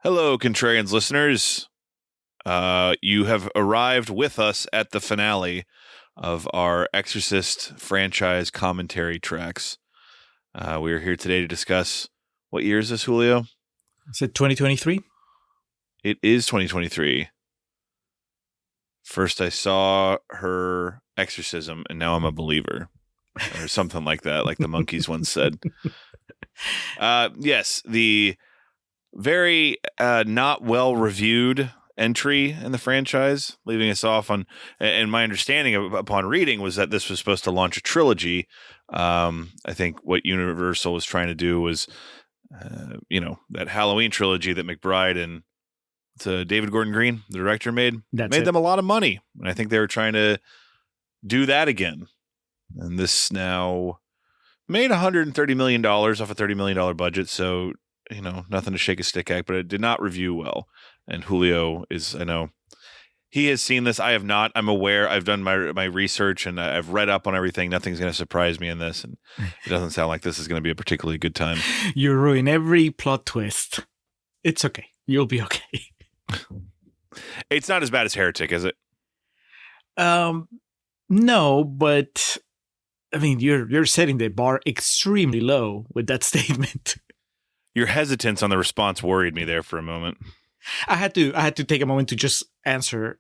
Hello, Contrarians listeners. You have arrived with us at the finale of our Exorcist franchise commentary tracks. We are here today to discuss, what year is this, Julio? Is it 2023? It is 2023. First I saw her exorcism, and now I'm a believer. Or something like that, like the monkeys once said. Yes, the very not well reviewed entry in the franchise, leaving us off on, and my understanding upon reading was that this was supposed to launch a trilogy. I think what Universal was trying to do was, that Halloween trilogy that McBride and David Gordon Green, the director, made them a lot of money. And I think they were trying to do that again. And this now made $130 million off a $30 million budget. So, nothing to shake a stick at, but it did not review well. And Julio I know he has seen this. I have not. I'm aware. I've done my research and I've read up on everything. Nothing's going to surprise me in this. And it doesn't sound like this is going to be a particularly good time. You ruin every plot twist. It's okay. You'll be okay. It's not as bad as Heretic, is it? No, but I mean, you're setting the bar extremely low with that statement. Your hesitance on the response worried me there for a moment. I had to take a moment to just answer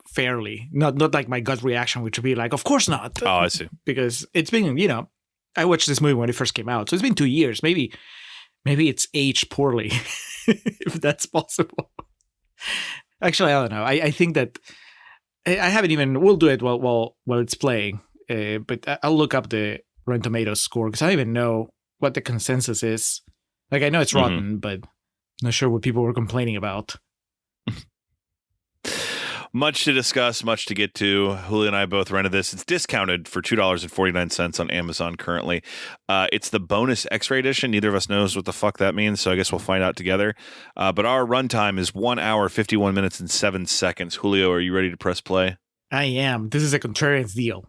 fairly, not like my gut reaction, which would be like, of course not. Oh, I see. Because it's been, I watched this movie when it first came out, so it's been 2 years. Maybe it's aged poorly, if that's possible. Actually, I don't know. I think that I haven't even. We'll do it while it's playing. But I'll look up the Rotten Tomatoes score because I don't even know what the consensus is. Like, I know it's rotten, but not sure what people were complaining about. Much to discuss, much to get to. Julio and I both rented this. It's discounted for $2.49 on Amazon currently. It's the bonus X-ray edition. Neither of us knows what the fuck that means, so I guess we'll find out together. But our runtime is 1 hour, 51 minutes, and 7 seconds. Julio, are you ready to press play? I am. This is a Contrarians deal.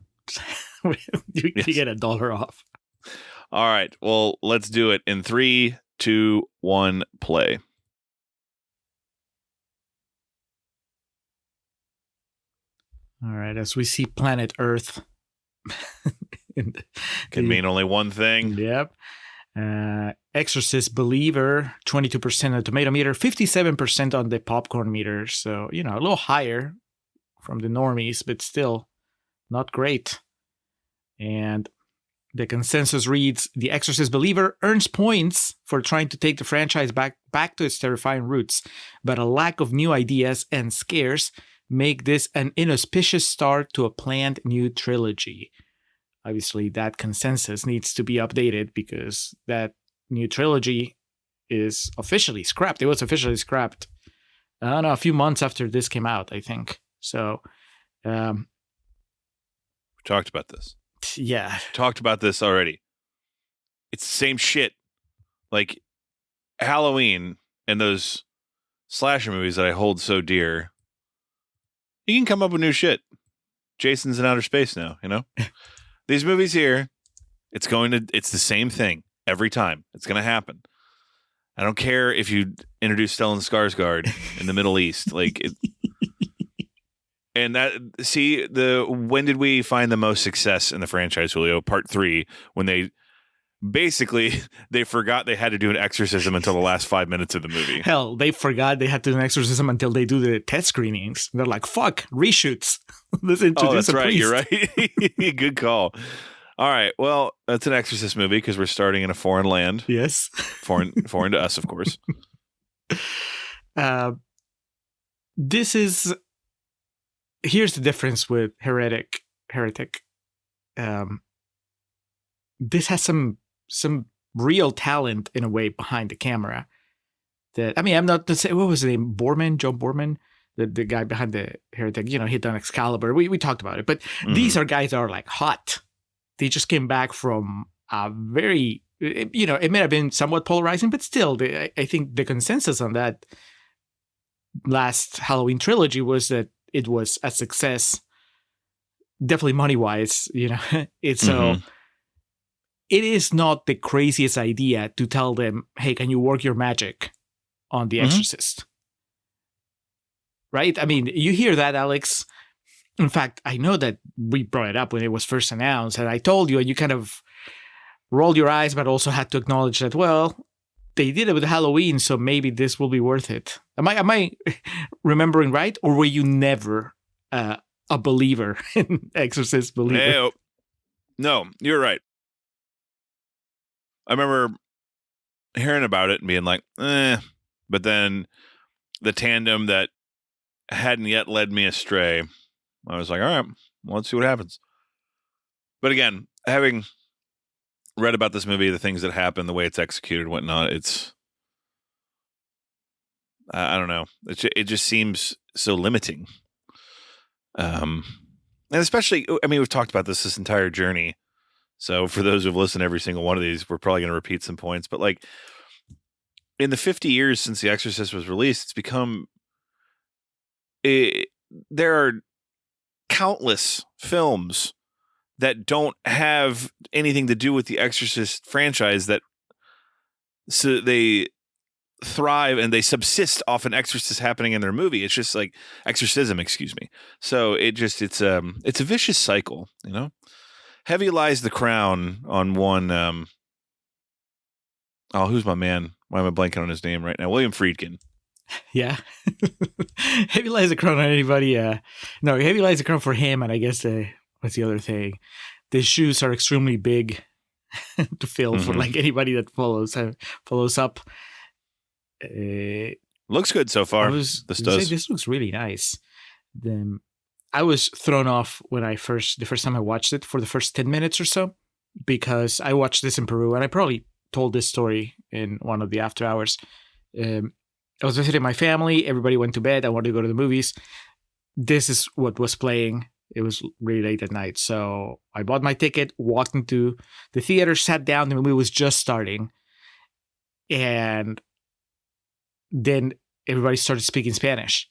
You get $1 off. All right. Well, let's do it in 3, 2, 1, play. All right. As we see planet Earth. Can mean only one thing. Yep. Exorcist believer, 22% on the tomato meter, 57% on the popcorn meter. So, a little higher from the normies, but still not great. And the consensus reads, The Exorcist believer earns points for trying to take the franchise back to its terrifying roots, but a lack of new ideas and scares make this an inauspicious start to a planned new trilogy. Obviously, that consensus needs to be updated because that new trilogy is officially scrapped. It was officially scrapped, I don't know, a few months after this came out, I think. So, we talked about this. Yeah. Talked about this already. It's the same shit. Like Halloween and those slasher movies that I hold so dear. You can come up with new shit. Jason's in outer space now, These movies here, it's the same thing every time. It's going to happen. I don't care if you introduce Stellan Skarsgård in the Middle East. And when did we find the most success in the franchise, Julio? Part 3, when they forgot they had to do an exorcism until the last 5 minutes of the movie. Hell, they forgot they had to do an exorcism until they do the test screenings. They're like, fuck, reshoots. Let's introduce that's right. priest. You're right. Good call. All right. Well, that's an exorcist movie because we're starting in a foreign land. Yes. Foreign to us, of course. Here's the difference with Heretic. This has some real talent in a way behind the camera. I'm not to say, what was his name? John Borman, the guy behind the Heretic. He'd done Excalibur. We talked about it, but these are guys that are like hot. They just came back from a very, it may have been somewhat polarizing, but still, I think the consensus on that last Halloween trilogy was that it was a success, definitely money-wise, It's so it is not the craziest idea to tell them, hey, can you work your magic on The Mhm. Exorcist. Right? I mean, you hear that, Alex. In fact, I know that we brought it up when it was first announced, and I told you, and you kind of rolled your eyes, but also had to acknowledge that, well, they did it with Halloween, so maybe this will be worth it. Am I remembering right, or were you never a believer in Exorcist believer? No, you're right. I remember hearing about it and being like, but then the tandem that hadn't yet led me astray, I was like, all right, well, let's see what happens. But again, having read about this movie, the things that happen, the way it's executed, whatnot, it's, I don't know. It just seems so limiting. And especially, I mean, we've talked about this entire journey. So for those who've listened to every single one of these, we're probably going to repeat some points. But like in the 50 years since The Exorcist was released, it's become, there are countless films that don't have anything to do with the Exorcist franchise that so they thrive and they subsist off an exorcist happening in their movie. It's just like exorcism, excuse me. So it's a vicious cycle, you know. Heavy lies the crown on one. Who's my man? Why am I blanking on his name right now? William Friedkin. Yeah. Heavy lies the crown on anybody. No, heavy lies the crown for him. And I guess what's the other thing? The shoes are extremely big to fill for like anybody that follows up. Looks good so far. This looks really nice. I was thrown off when the first time I watched it for the first 10 minutes or so, because I watched this in Peru, and I probably told this story in one of the after hours. I was visiting my family. Everybody went to bed. I wanted to go to the movies. This is what was playing. It was really late at night. So I bought my ticket, walked into the theater, sat down. The movie was just starting. And then everybody started speaking Spanish.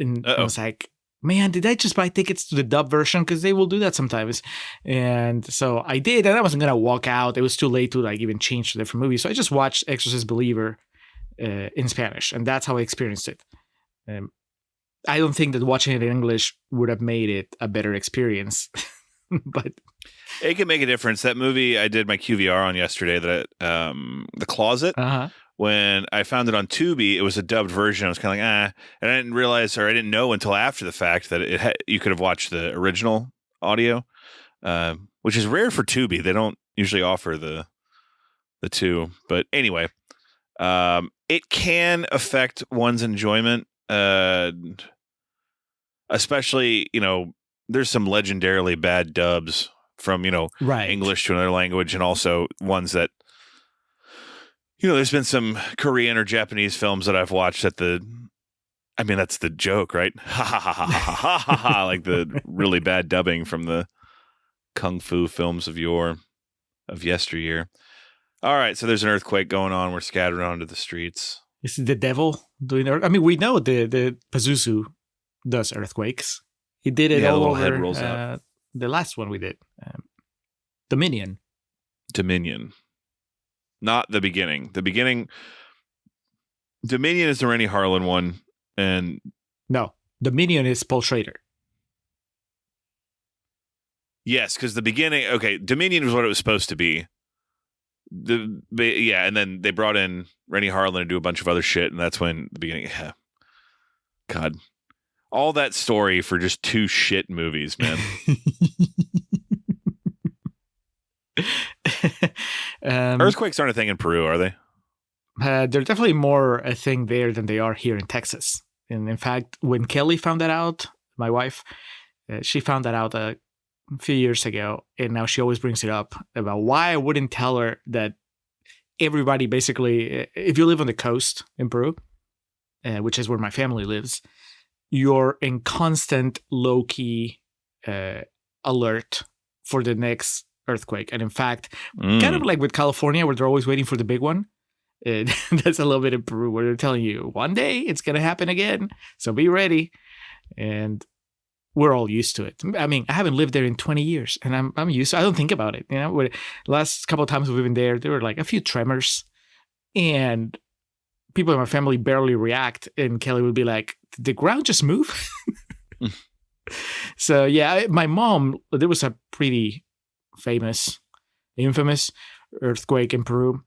And I was like, man, did I just buy tickets to the dub version? Because they will do that sometimes. And so I did, and I wasn't going to walk out. It was too late to like even change to different movies. So I just watched Exorcist Believer in Spanish, and that's how I experienced it. I don't think that watching it in English would have made it a better experience. But it can make a difference. That movie I did my QVR on yesterday, The Closet. When I found it on Tubi, it was a dubbed version. I was kind of like, and I didn't realize, or I didn't know until after the fact that you could have watched the original audio, which is rare for Tubi. They don't usually offer the two. But anyway, it can affect one's enjoyment, especially, you know, there's some legendarily bad dubs from, you know, English to another language, and also ones that, you know, there's been some Korean or Japanese films that I've watched that's the joke, right? Ha ha ha ha ha ha ha ha, like the really bad dubbing from the kung fu films of yesteryear. All right, so there's an earthquake going on. We're scattered onto the streets. Is it the devil doing it? I mean, we know the Pazuzu does earthquakes. He did it all over. Head rolls out. The last one we did, Dominion. Not the beginning. Dominion is the Rennie Harlan one, and no, Dominion is Paul Schrader. Yes, because the beginning. Okay, Dominion was what it was supposed to be. And then they brought in Rennie Harlan to do a bunch of other shit, and that's when the beginning. Yeah. God, all that story for just 2 shit movies, man. Earthquakes aren't a thing in Peru, are they? They're definitely more a thing there than they are here in Texas. And in fact, when Kelly found that out, my wife, she found that out a few years ago, and now she always brings it up about why I wouldn't tell her that everybody basically, if you live on the coast in Peru, which is where my family lives, you're in constant low-key alert for the next earthquake. And in fact, kind of like with California, where they're always waiting for the big one, that's a little bit in Peru, where they're telling you one day it's going to happen again, so be ready. And we're all used to it. I mean, I haven't lived there in 20 years, and I'm used to it. I don't think about it. You know, last couple of times we've been there were like a few tremors, and people in my family barely react, and Kelly would be like, "Did the ground just move?" So yeah, my mom. There was a pretty infamous earthquake in Peru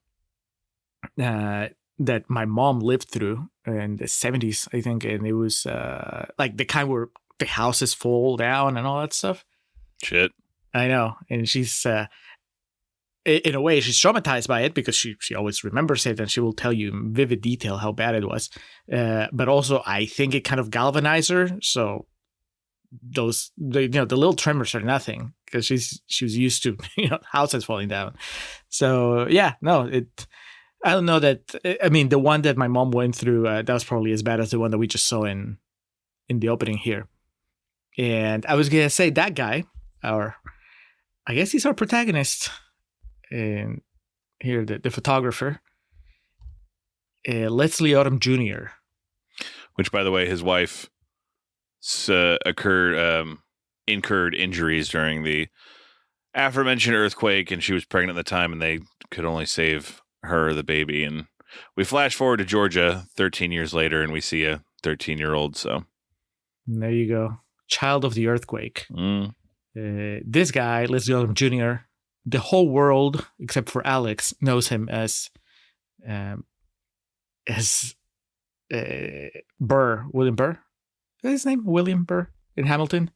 that my mom lived through in the 70s, I think, and it was like the kind where the houses fall down and all that stuff. Shit. I know, and she's in a way she's traumatized by it because she always remembers it and she will tell you in vivid detail how bad it was. But also, I think it kind of galvanized her. So the little tremors are nothing because she was used to houses falling down. So yeah, no, I don't know that. I mean, the one that my mom went through that was probably as bad as the one that we just saw in the opening here. And I was gonna say that guy, I guess he's our protagonist, and here the photographer, Leslie Odom Jr. Which, by the way, his wife incurred injuries during the aforementioned earthquake, and she was pregnant at the time, and they could only save her, the baby. And we flash forward to Georgia 13 years later, and we see a 13-year-old. So there you go, child of the earthquake. This guy, Leslie Odom Jr., the whole world except for Alex knows him as Burr, William Burr. Is his name William Burr in Hamilton?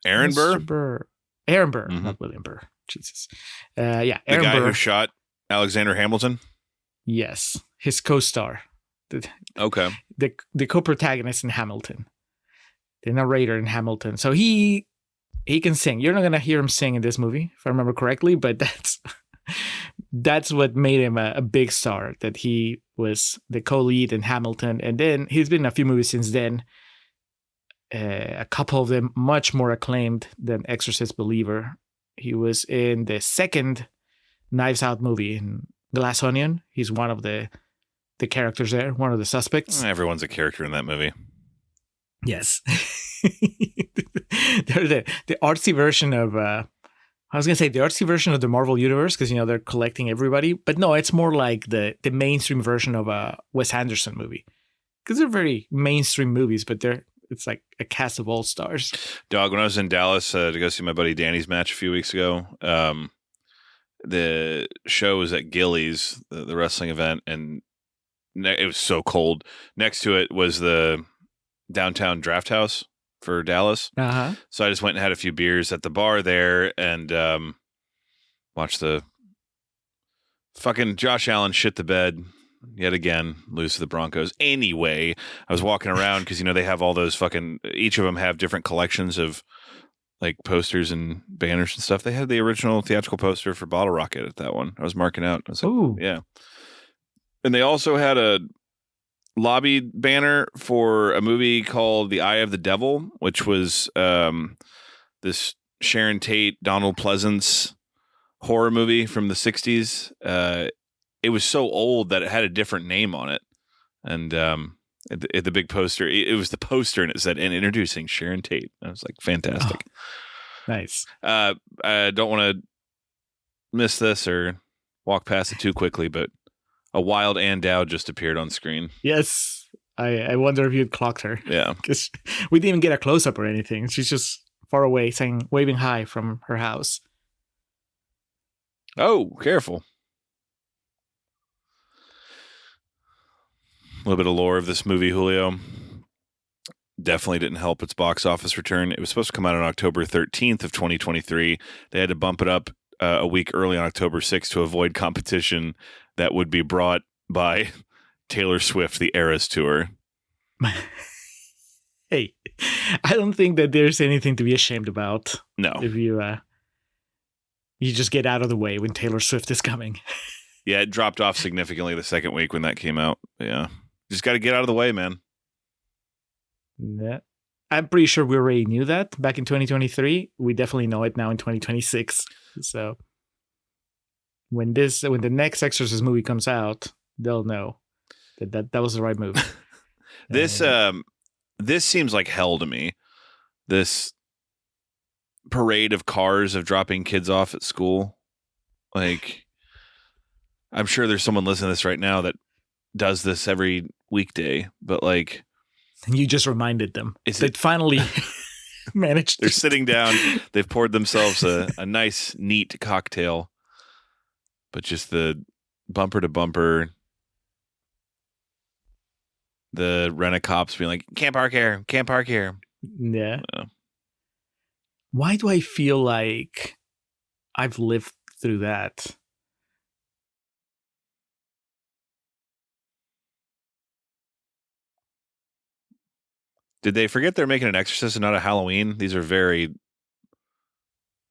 Aaron Burr? Aaron Burr, not William Burr. Jesus. Yeah, Aaron Burr. The guy who shot Alexander Hamilton? Yes, his co-star. Okay. The co-protagonist in Hamilton. The narrator in Hamilton. So he can sing. You're not going to hear him sing in this movie, if I remember correctly, but that's what made him a big star, that he was the co-lead in Hamilton. And then he's been in a few movies since then. A couple of them much more acclaimed than Exorcist Believer. He was in the second Knives Out movie, in Glass Onion. He's one of the characters there, one of the suspects. Everyone's a character in that movie. Yes. They're the artsy version of the artsy version of the Marvel Universe, because they're collecting everybody. But no, it's more like the mainstream version of a Wes Anderson movie, because they're very mainstream movies, but it's like a cast of all stars. Dog, when I was in Dallas to go see my buddy Danny's match a few weeks ago, the show was at Gillies, the wrestling event, and it was so cold. Next to it was the downtown draft house for Dallas. Uh-huh. So I just went and had a few beers at the bar there and watched the fucking Josh Allen shit the bed yet again, lose to the Broncos. Anyway, I was walking around because, they have all those each of them have different collections of like posters and banners and stuff. They had the original theatrical poster for Bottle Rocket at that one. I was marking out. I was like, ooh. Yeah. And they also had a lobby banner for a movie called The Eye of the Devil, which was this Sharon Tate, Donald Pleasance horror movie from the 60s. It was so old that it had a different name on it. And at the big poster, it was the poster and it said, and introducing Sharon Tate. I was like, fantastic. Oh, nice. I don't want to miss this or walk past it too quickly, but a wild Ann Dowd just appeared on screen. Yes. I wonder if you'd clocked her. Yeah. Because we didn't even get a close-up or anything. She's just far away waving hi from her house. Oh, careful. A little bit of lore of this movie, Julio. Definitely didn't help its box office return. It was supposed to come out on October 13th of 2023. They had to bump it up a week early on October 6th to avoid competition that would be brought by Taylor Swift, the Eras Tour. Hey, I don't think that there's anything to be ashamed about. No. If you just get out of the way when Taylor Swift is coming. Yeah, it dropped off significantly the second week when that came out. Yeah. Just got to get out of the way, man. Yeah. I'm pretty sure we already knew that back in 2023. We definitely know it now in 2026. So when the next Exorcist movie comes out, they'll know that was the right move. This seems like hell to me. This parade of cars of dropping kids off at school. Like, I'm sure there's someone listening to this right now that does this every weekday, but like, And you just reminded them. Is They it- finally managed. they're sitting down, they've poured themselves a nice, neat cocktail, but just the bumper to bumper, the rent-a-cops being like, can't park here, can't park here. Yeah. Yeah. Why do I feel like I've lived through that? Did they forget they're making an Exorcist and not a Halloween? These are very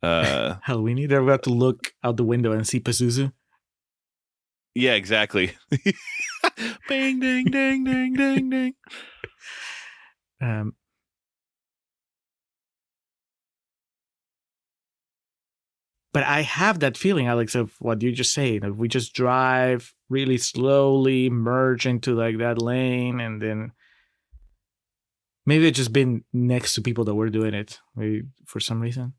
Halloween, they're about to look out the window and see Pazuzu. yeah, exactly. Bang, dang, dang, dang, dang, dang. But I have that feeling, Alex, of what you just say. If we just drive really slowly, merge into like that lane, and then maybe it's just been next to people that were doing it, maybe for some reason.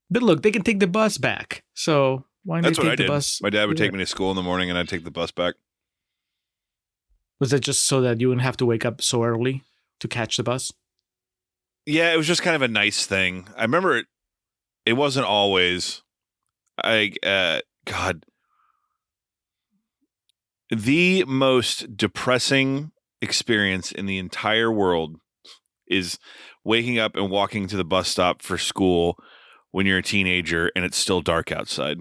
But look, they can take the bus back. So why not That's what take I the did. bus? My dad would Yeah. take me to school in the morning and I'd take the bus back. Was that just so that you wouldn't have to wake up so early to catch the bus? Yeah, it was just kind of a nice thing. I remember it wasn't always. God, the most depressing experience in the entire world is waking up and walking to the bus stop for school when you're a teenager and it's still dark outside.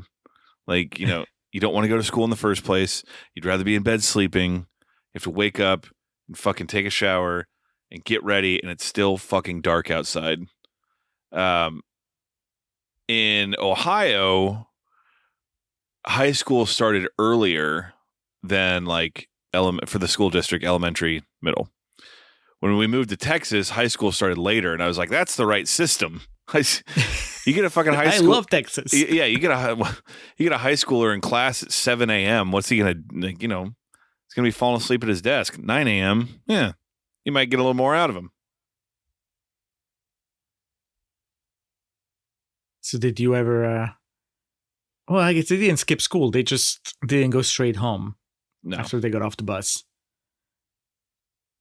Like, you don't want to go to school in the first place. You'd rather be in bed sleeping. You have to wake up and fucking take a shower and get ready, and it's still fucking dark outside. In Ohio, high school started earlier than like for the school district, elementary, middle. When we moved to Texas, high school started later, and I was like, "That's the right system." You get a fucking high school. I love Texas. Yeah, you get a high schooler in class at 7 a.m. What's he gonna like? He's gonna be falling asleep at his desk. 9 a.m. Yeah, you might get a little more out of him. So did you ever? Well, I guess they didn't skip school. They just didn't go straight home No, after they got off the bus.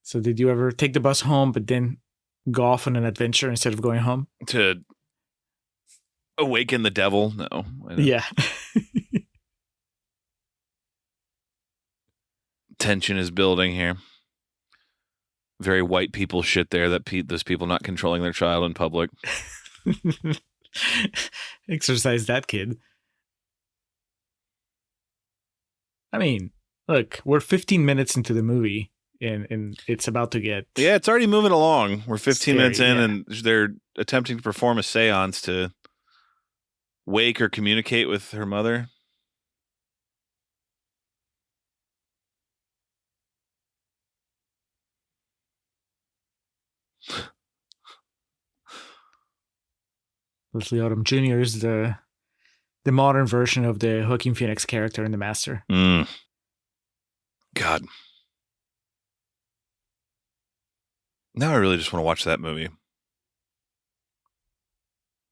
So did you ever take the bus home, but then go off on an adventure instead of going home? to awaken the devil. No. I don't. Yeah. Tension is building here. Very white people shit there. Those people not controlling their child in public. Exercise that kid. I mean, look, we're 15 minutes into the movie, and it's about to get... Yeah, it's already moving along. We're 15 minutes in, yeah. and they're attempting to perform a seance to wake or communicate with her mother. Leslie Odom Jr. is the modern version of the Joaquin Phoenix character in The Master. God. Now I really just want to watch that movie.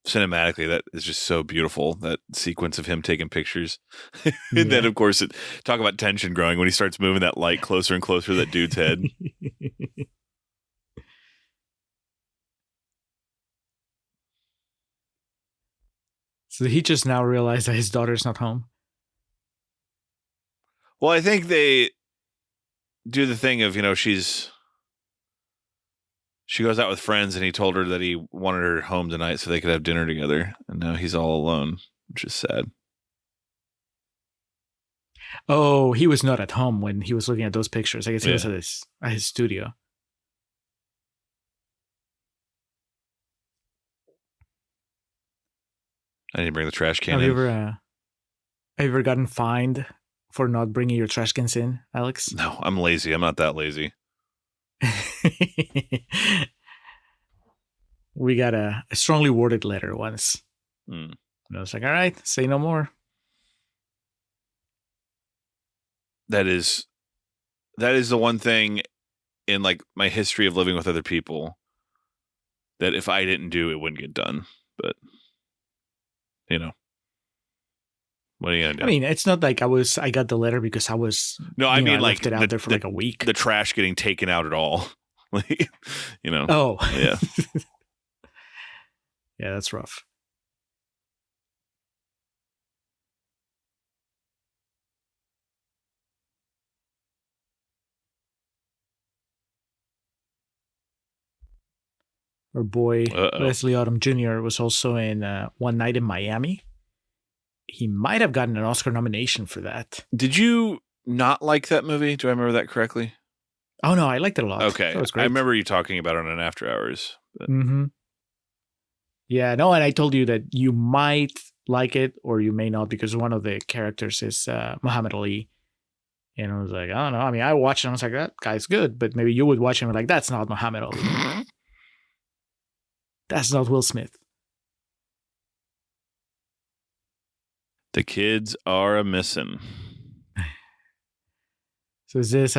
Cinematically, that is just so beautiful, that sequence of him taking pictures. And then, of course, talk about tension growing when he starts moving that light closer and closer to that dude's head. So he just now realized that his daughter's not home. Well, I think they do the thing of, she goes out with friends and he told her that he wanted her home tonight so they could have dinner together. And now he's all alone, which is sad. Oh, he was not at home when he was looking at those pictures. I guess he was at his studio. I didn't bring the trash can Have in. you ever gotten fined for not bringing your trash cans in, Alex? No, I'm lazy. I'm not that lazy. We got a strongly worded letter once. And I was like, all right, say no more. That is the one thing in like my history of living with other people that if I didn't do, it wouldn't get done. But you know, what are you gonna do? I mean, it's not like I got the letter because I was, No, I mean I like left it out there for like a week. the trash getting taken out at all. Like, you know. Oh, Yeah. Yeah, that's rough. Our boy Uh-oh. Leslie Odom Jr. was also in One Night in Miami. He might have gotten an Oscar nomination for that. Did you not like that movie? Do I remember that correctly? Oh no, I liked it a lot. Okay. That was great. I remember you talking about it on an After Hours. But... Mm-hmm. Yeah, no, and I told you that you might like it or you may not because one of the characters is Muhammad Ali. And I was like, I don't know. I mean, I watched it and I was like, that guy's good, but maybe you would watch him and like, that's not Muhammad Ali. That's not Will Smith. The kids are a missing. So is this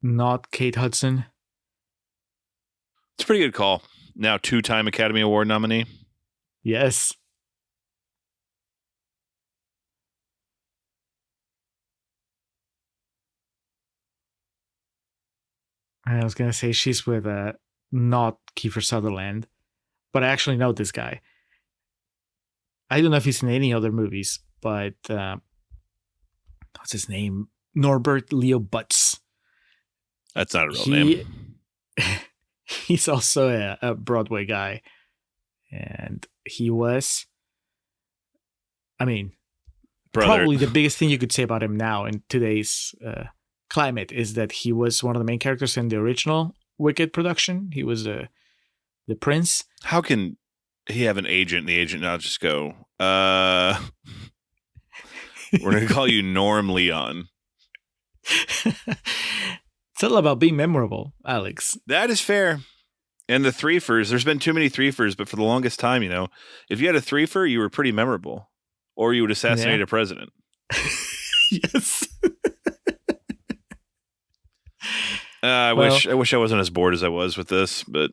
not Kate Hudson? It's a pretty good call. Now 2-time Academy Award nominee. Yes. I was going to say she's with not Kiefer Sutherland, but I actually know this guy. I don't know if he's in any other movies, but what's his name? Norbert Leo Butz. That's not a real name. He's also a Broadway guy. And he was, I mean, probably the biggest thing you could say about him now in today's climate is that he was one of the main characters in the original Wicked production. He was the prince. How can he have an agent and the agent not just go, we're going to call you Norm Leon? It's all about being memorable, Alex. That is fair. And the threefers, there's been too many threefers, but for the longest time, you know, if you had a threefer, you were pretty memorable. Or you would assassinate a president. Yes. I wish I wasn't as bored as I was with this, but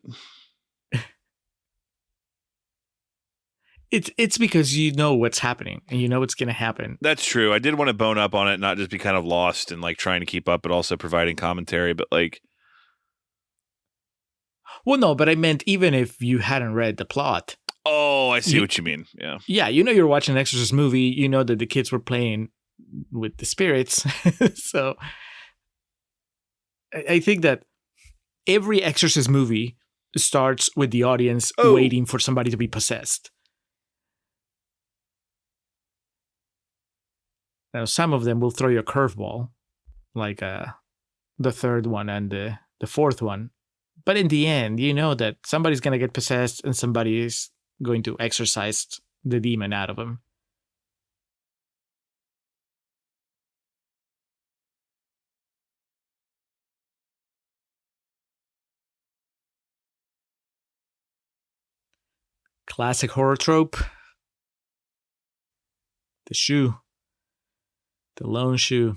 it's because you know what's happening and you know what's going to happen. That's true. I did want to bone up on it, not just be kind of lost and like trying to keep up, but also providing commentary. But like, well, no, but I meant even if you hadn't read the plot. Oh, I see what you mean. Yeah. Yeah, you know you're watching an Exorcist movie. You know that the kids were playing with the spirits. So I think that every Exorcist movie starts with the audience waiting for somebody to be possessed. Now, some of them will throw you a curveball, like the third one and the fourth one. But in the end, you know that somebody's going to get possessed and somebody is going to exorcise the demon out of him. Classic horror trope. The shoe. The lone shoe.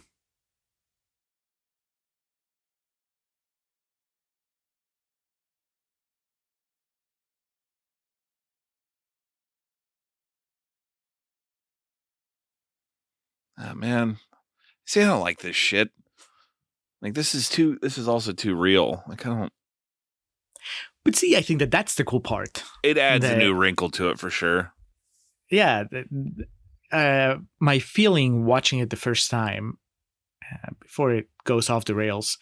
Oh, man. See, I don't like this shit. Like, this is also too real. Like, I don't. But see, I think that's the cool part. It adds a new wrinkle to it for sure. Yeah. My feeling watching it the first time, before it goes off the rails,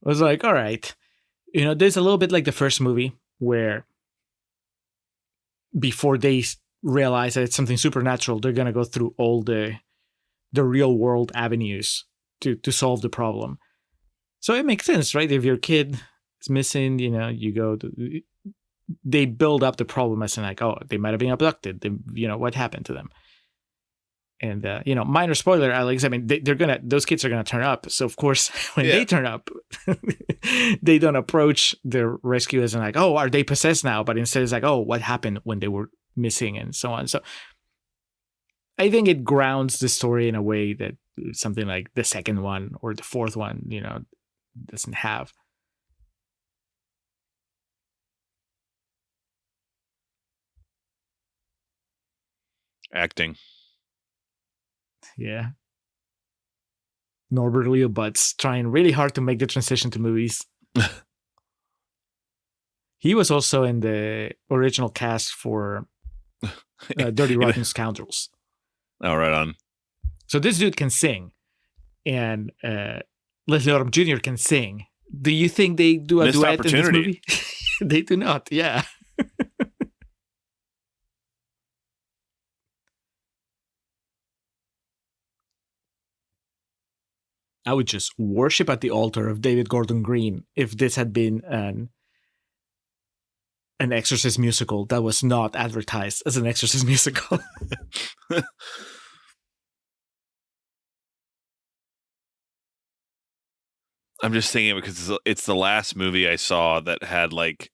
was like, all right, you know, there's a little bit like the first movie where before they realize that it's something supernatural, they're going to go through all the real world avenues to solve the problem. So it makes sense, right? If your kid is missing, you know, they build up the problem as in like, oh, they might have been abducted. You know, what happened to them? And, you know, minor spoiler, Alex, I mean, those kids are going to turn up. So, of course, when they turn up, they don't approach the rescue as in like, oh, are they possessed now? But instead it's like, oh, what happened when they were missing and so on. So I think it grounds the story in a way that something like the second one or the fourth one, you know, doesn't have. Acting. Yeah. Norbert Leo Butz trying really hard to make the transition to movies. He was also in the original cast for Dirty Rotten Scoundrels. Oh, right on. So this dude can sing, and Leslie Odom Jr. can sing. Do you think they do a Missed duet in this opportunity. movie? They do not, yeah. I would just worship at the altar of David Gordon Green if this had been an Exorcist musical that was not advertised as an Exorcist musical. I'm just thinking because it's the last movie I saw that had like,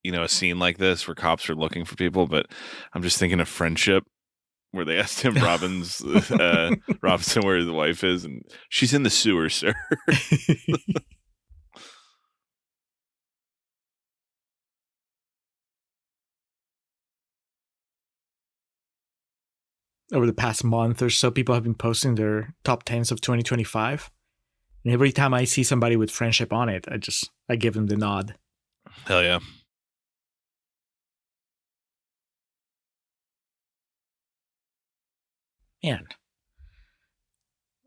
you know, a scene like this where cops are looking for people. But I'm just thinking of Friendship, where they asked him Robinson where his wife is, and she's in the sewer, sir. Over the past month or so, people have been posting their top 10s of 2025. And every time I see somebody with Friendship on it, I give them the nod. Hell yeah. Man,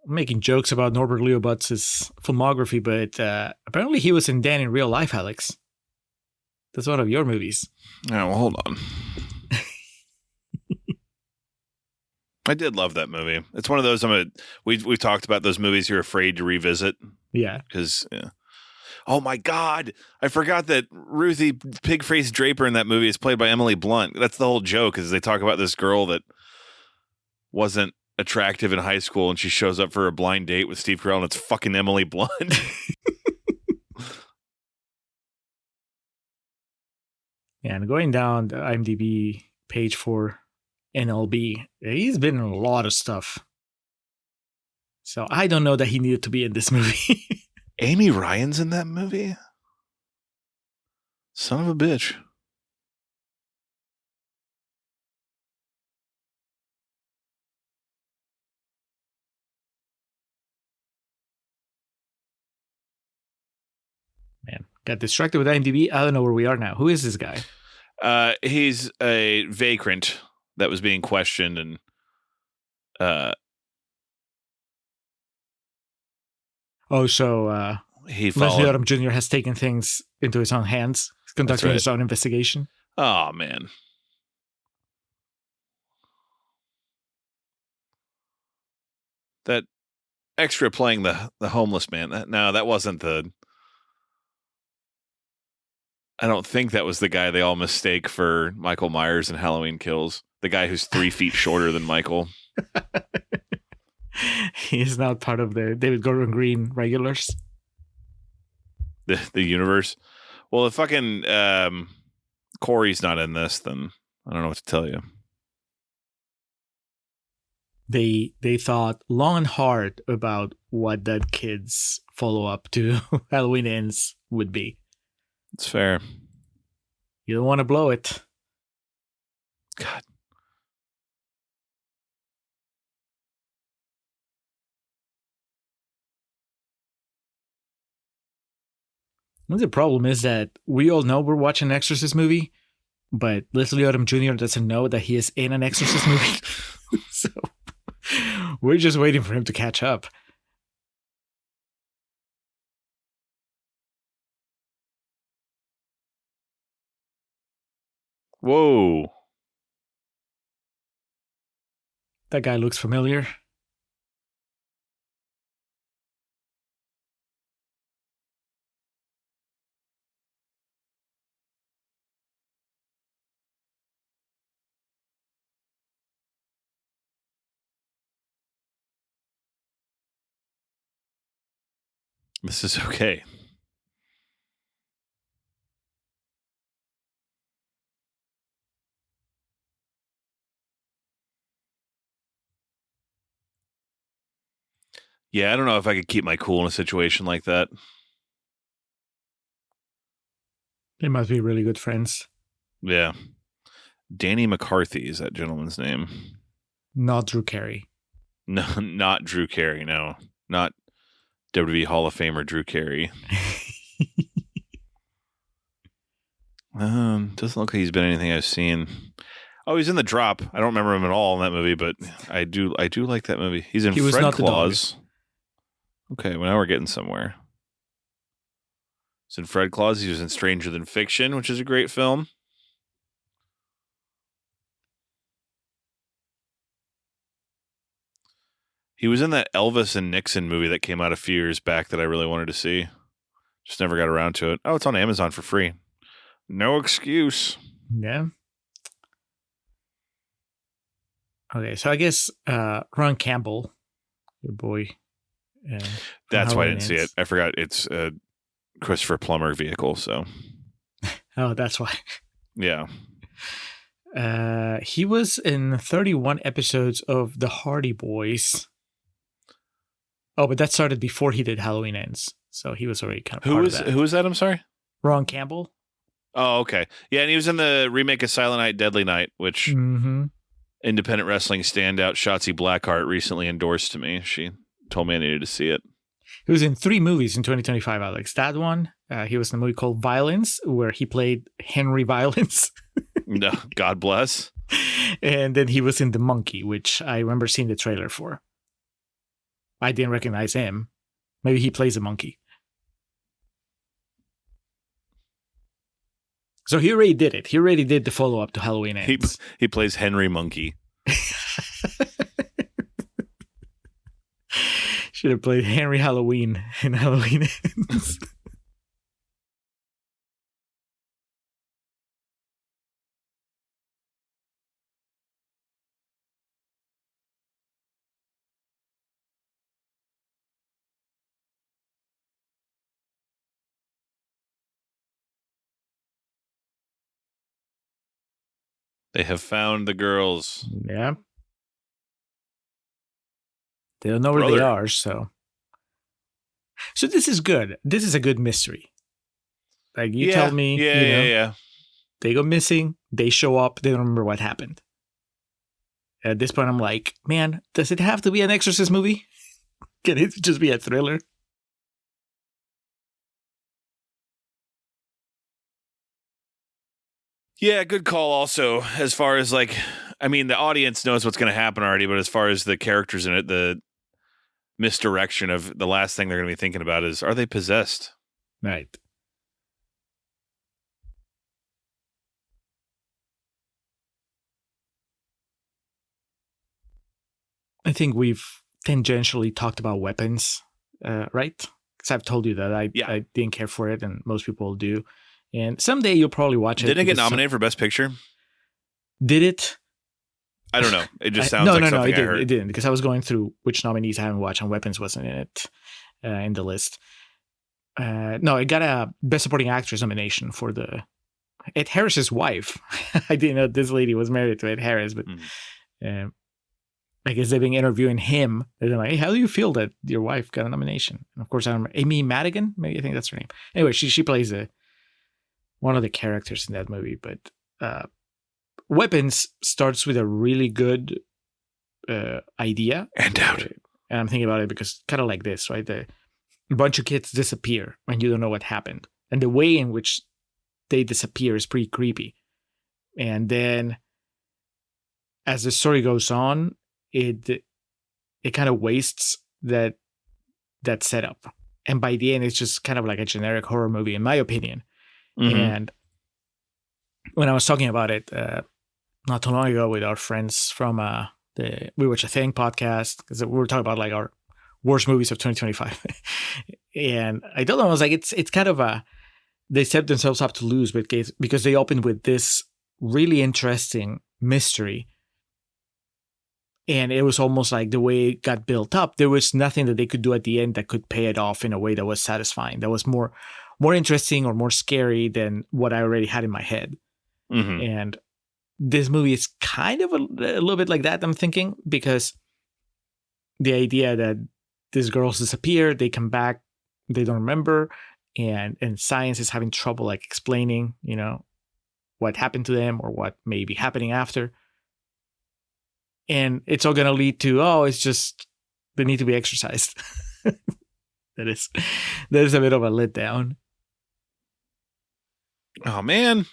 I'm making jokes about Norbert Leo Butz's filmography, but apparently he was in Dan in Real Life, Alex. That's one of your movies. Oh, well, hold on. I did love that movie. It's one of those we've talked about those movies you're afraid to revisit. Yeah. Because, oh my God, I forgot that Ruthie Pig-Faced Draper in that movie is played by Emily Blunt. That's the whole joke, is they talk about this girl that wasn't attractive in high school and she shows up for a blind date with Steve Carell and it's fucking Emily Blunt. Yeah, and going down the IMDb page for NLB, he's been in a lot of stuff. So I don't know that he needed to be in this movie. Amy Ryan's in that movie? Son of a bitch. Man, got distracted with IMDb. I don't know where we are now. Who is this guy? He's a vagrant that was being questioned and So he Leslie followed. Odom Jr. has taken things into his own hands. He's conducting right. his own investigation. Oh, man. That extra playing the homeless man. That wasn't the... I don't think that was the guy they all mistake for Michael Myers in Halloween Kills. The guy who's 3 feet shorter than Michael. He is not part of the David Gordon Green regulars. The universe. Well, if fucking Corey's not in this, then I don't know what to tell you. They thought long and hard about what that kid's follow-up to Halloween Ends would be. It's fair. You don't want to blow it. God. The problem is that we all know we're watching an Exorcist movie, but Leslie Odom Jr. doesn't know that he is in an Exorcist movie. So we're just waiting for him to catch up. Whoa. That guy looks familiar. This is okay. Yeah, I don't know if I could keep my cool in a situation like that. They must be really good friends. Yeah. Danny McCarthy is that gentleman's name. Not Drew Carey. No, not Drew Carey. No, not WWE Hall of Famer Drew Carey. Doesn't look like he's been anything I've seen. Oh, he's in The Drop. I don't remember him at all in that movie, but I do like that movie. He's in Fred Claus. Okay, well now we're getting somewhere. He's in Fred Claus. He was in Stranger Than Fiction, which is a great film. He was in that Elvis and Nixon movie that came out a few years back that I really wanted to see. Just never got around to it. Oh, it's on Amazon for free. No excuse. Yeah. Okay, so I guess Ron Campbell, your boy. That's why I didn't see it. I forgot it's a Christopher Plummer vehicle, so. Oh, that's why. Yeah. He was in 31 episodes of The Hardy Boys. Oh, but that started before he did Halloween Ends, so he was already kind of part of that. Who was that? I'm sorry? Ron Campbell. Oh, okay. Yeah, and he was in the remake of Silent Night, Deadly Night, which independent wrestling standout Shotzi Blackheart recently endorsed to me. She told me I needed to see it. He was in 3 movies in 2025, Alex. That one, he was in a movie called Violence, where he played Henry Violence. No, God bless. And then he was in The Monkey, which I remember seeing the trailer for. I didn't recognize him. Maybe he plays a monkey. So he already did it. He already did the follow-up to Halloween Ends. He plays Henry Monkey. Should have played Henry Halloween in Halloween Ends. They have found the girls. Yeah. They don't know where they are, so. So this is good. This is a good mystery. Like you tell me, yeah. They go missing, they show up, they don't remember what happened. At this point, I'm like, man, does it have to be an Exorcist movie? Can it just be a thriller? Yeah, good call also, as far as like, I mean, the audience knows what's going to happen already, but as far as the characters in it, the misdirection of the last thing they're going to be thinking about is, are they possessed? Right. I think we've tangentially talked about weapons, right? Because I've told you that I didn't care for it, and most people do. And someday you'll probably watch it. Didn't it get nominated for Best Picture? Did it? I don't know. It just sounds like something I heard. It didn't, because I was going through which nominees I haven't watched, and Weapons wasn't in it, in the list. No, it got a Best Supporting Actress nomination for Ed Harris's wife. I didn't know this lady was married to Ed Harris, but I guess they've been interviewing him. And they're like, hey, how do you feel that your wife got a nomination? And of course, I remember Amy Madigan. Maybe I think that's her name. Anyway, she plays one of the characters in that movie. But Weapons starts with a really good idea. Ann Dowd. And I'm thinking about it because kind of like this, right? A bunch of kids disappear and you don't know what happened. And the way in which they disappear is pretty creepy. And then as the story goes on, it kind of wastes that setup. And by the end, it's just kind of like a generic horror movie, in my opinion. Mm-hmm. And when I was talking about it not too long ago with our friends from the We Watch a Thing podcast, because we were talking about like our worst movies of 2025. And I told them, I was like, it's kind of they set themselves up to lose because they opened with this really interesting mystery. And it was almost like the way it got built up, there was nothing that they could do at the end that could pay it off in a way that was satisfying, that was more interesting or more scary than what I already had in my head. Mm-hmm. And this movie is kind of a little bit like that, I'm thinking, because the idea that these girls disappear, they come back, they don't remember, and science is having trouble like explaining, what happened to them or what may be happening after. And it's all going to lead to, it's just they need to be exorcised. that is a bit of a letdown. Oh, man.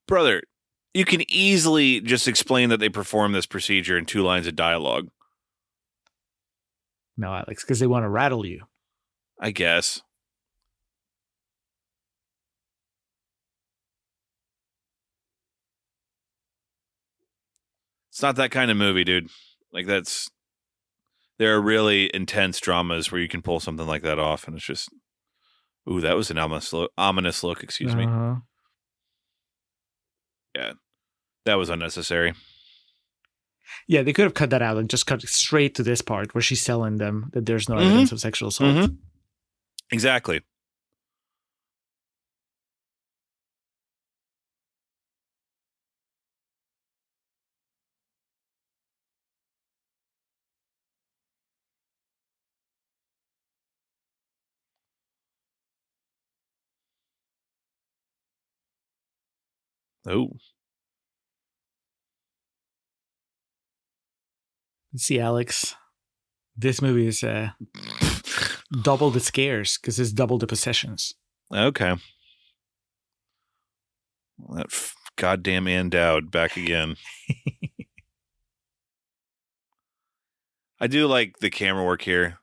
Brother, you can easily just explain that they perform this procedure in 2 lines of dialogue. No, Alex, because they want to rattle you. I guess. It's not that kind of movie, dude. Like, there are really intense dramas where you can pull something like that off, and it's just, ooh, that was an ominous look, excuse me. Yeah, that was unnecessary. Yeah, they could have cut that out and just cut straight to this part where she's telling them that there's no evidence of sexual assault. Exactly. Oh. See, Alex, this movie is double the scares because it's double the possessions. Okay. Well, that goddamn Ann Dowd back again. I do like the camera work here.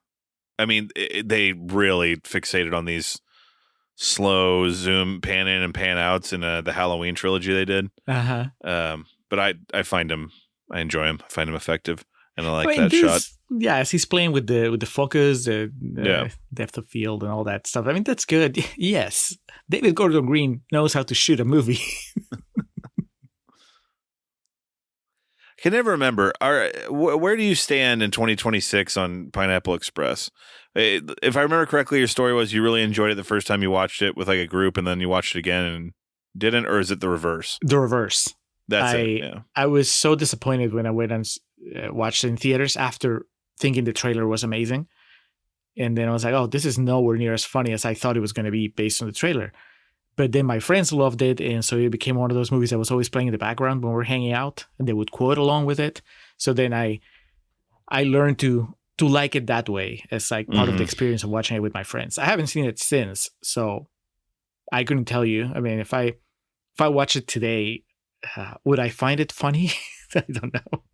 I mean, they really fixated on these slow zoom pan in and pan outs in the Halloween trilogy they did. But I find him, I enjoy him. I find him effective, and I like that shot. Yeah, as he's playing with the focus, the depth of field, and all that stuff. I mean, that's good. Yes, David Gordon Green knows how to shoot a movie. I can never remember. Where do you stand in 2026 on Pineapple Express? If I remember correctly, your story was you really enjoyed it the first time you watched it with like a group, and then you watched it again and didn't, or is it the reverse? The reverse. That's it. Yeah. I was so disappointed when I went and watched it in theaters after thinking the trailer was amazing. And then I was like, oh, this is nowhere near as funny as I thought it was going to be based on the trailer. But then my friends loved it, and so it became one of those movies that was always playing in the background when we were hanging out, and they would quote along with it. So then I learned to like it that way as like part of the experience of watching it with my friends. I haven't seen it since, so I couldn't tell you. I mean, if I watch it today, would I find it funny? I don't know.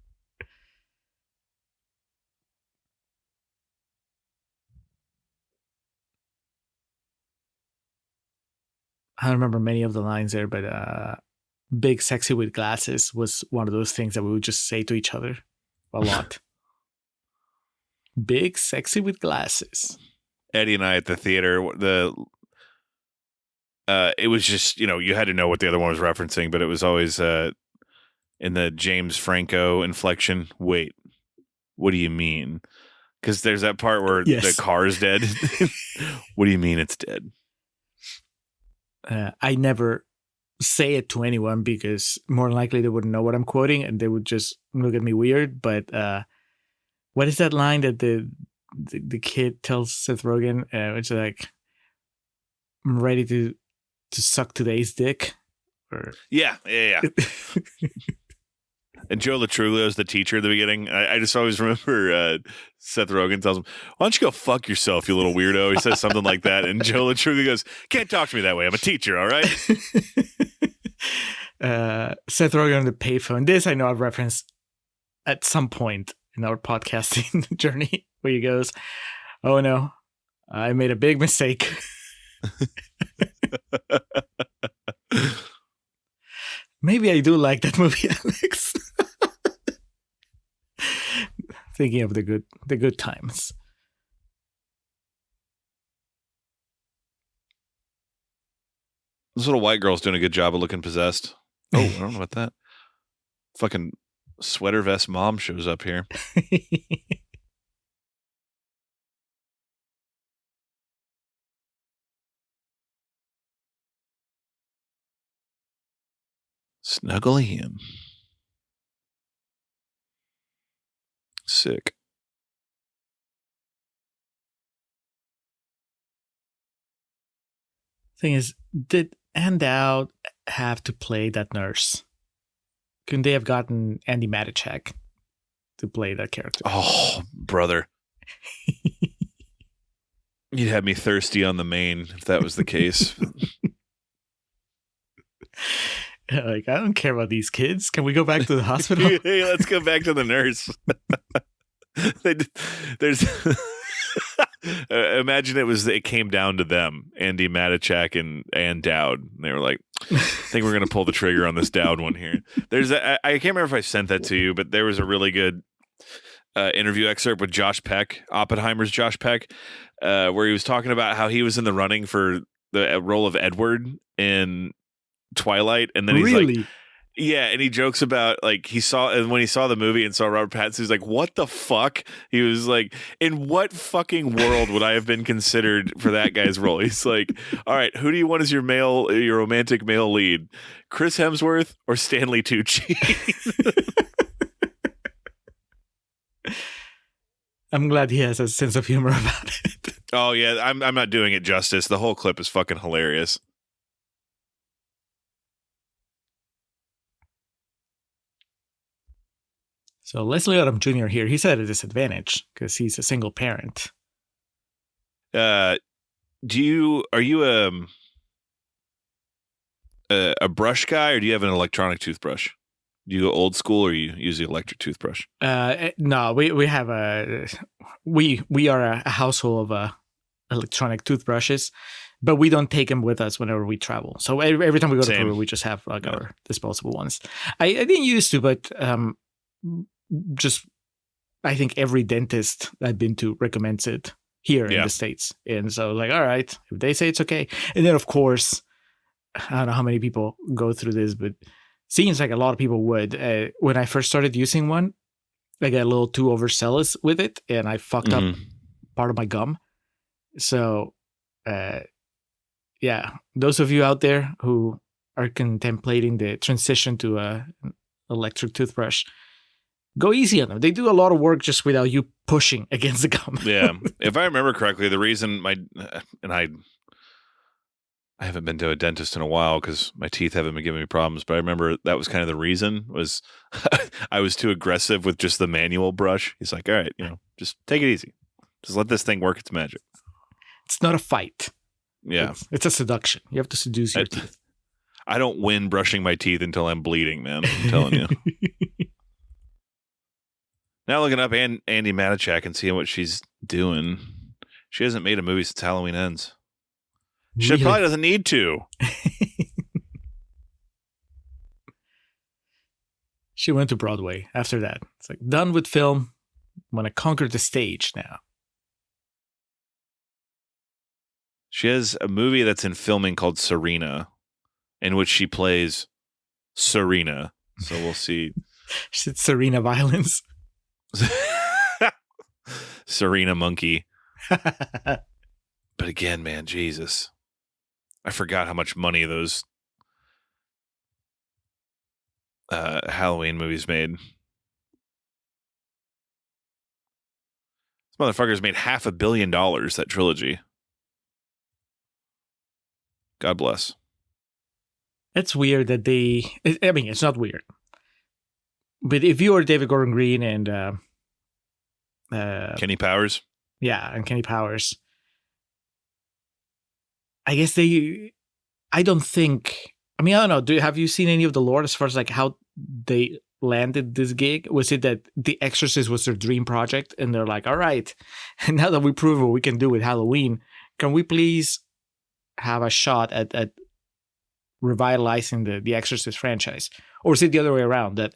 I don't remember many of the lines there, but big sexy with glasses was one of those things that we would just say to each other a lot. Big sexy with glasses. Eddie and I at the theater, it was just, you had to know what the other one was referencing, but it was always in the James Franco inflection. Wait, what do you mean? Because there's that part where the car's dead. What do you mean it's dead? I never say it to anyone because more than likely they wouldn't know what I'm quoting and they would just look at me weird. But what is that line that the kid tells Seth Rogen? It's like, I'm ready to suck today's dick. Yeah. And Joe Latruglio is the teacher at the beginning. I just always remember Seth Rogen tells him, why don't you go fuck yourself, you little weirdo? He says something like that. And Joe Latruglio goes, can't talk to me that way. I'm a teacher, all right? Seth Rogen on the payphone. This I know I've referenced at some point in our podcasting journey where he goes, oh no, I made a big mistake. Maybe I do like that movie, Alex. Thinking of the good times. This little white girl's doing a good job of looking possessed. Oh, I don't know about that. Fucking sweater vest mom shows up here. Snuggle him. Sick. Thing is, did Ann Dowd have to play that nurse? Couldn't they have gotten Andy Matichak to play that character? Oh, brother. You'd have me thirsty on the main if that was the case. Like, I don't care about these kids. Can we go back to the hospital? Hey, let's go back to the nurse. There's imagine it came down to them, Andy Matichak and Ann Dowd. And they were like, I think we're going to pull the trigger on this Dowd one here. I can't remember if I sent that to you, but there was a really good interview excerpt with Josh Peck, Oppenheimer's Josh Peck, where he was talking about how he was in the running for the role of Edward in Twilight, and then he's really? like, yeah, and he jokes about like when he saw the movie and saw Robert Pattinson, he's like, what the fuck? He was like, in what fucking world would I have been considered for that guy's role? He's like, all right, who do you want as your romantic male lead? Chris Hemsworth or Stanley Tucci? I'm glad he has a sense of humor about it. Oh yeah, I'm not doing it justice. The whole clip is fucking hilarious. So Leslie Odom Jr. here, he's at a disadvantage because he's a single parent. Are you a brush guy, or do you have an electronic toothbrush? Do you go old school, or you use the electric toothbrush? No, we have we are a household of electronic toothbrushes, but we don't take them with us whenever we travel. So every time we go to Peru, we just have like our disposable ones. I didn't used to, but just I think every dentist I've been to recommends it here in the States. And so like, all right, if they say it's okay. And then of course, I don't know how many people go through this, but seems like a lot of people would. When I first started using one, I got a little too overzealous with it and I fucked up part of my gum. So yeah, those of you out there who are contemplating the transition to an electric toothbrush, go easy on them. They do a lot of work just without you pushing against the gum. Yeah. If I remember correctly, the reason I haven't been to a dentist in a while because my teeth haven't been giving me problems, but I remember that was kind of the reason was I was too aggressive with just the manual brush. He's like, all right, just take it easy. Just let this thing work its magic. It's not a fight. Yeah. It's a seduction. You have to seduce your teeth. I don't win brushing my teeth until I'm bleeding, man. I'm telling you. Now looking up Andy Matichak and seeing what she's doing. She hasn't made a movie since Halloween Ends. She probably doesn't need to. She went to Broadway after that. It's like, done with film. I'm going to conquer the stage now. She has a movie that's in filming called Serena, in which she plays Serena. So we'll see. It's Serena Violence. Serena Monkey. But again, man, Jesus. I forgot how much money those Halloween movies made. This motherfucker's made $500 million, that trilogy. God bless. It's weird that it's not weird. But if you are David Gordon Green and Kenny Powers. Yeah, and Kenny Powers. I guess I don't know. Have you seen any of the lore as far as like how they landed this gig? Was it that The Exorcist was their dream project and they're like, all right, now that we prove what we can do with Halloween, can we please have a shot at revitalizing the Exorcist franchise? Or is it the other way around, that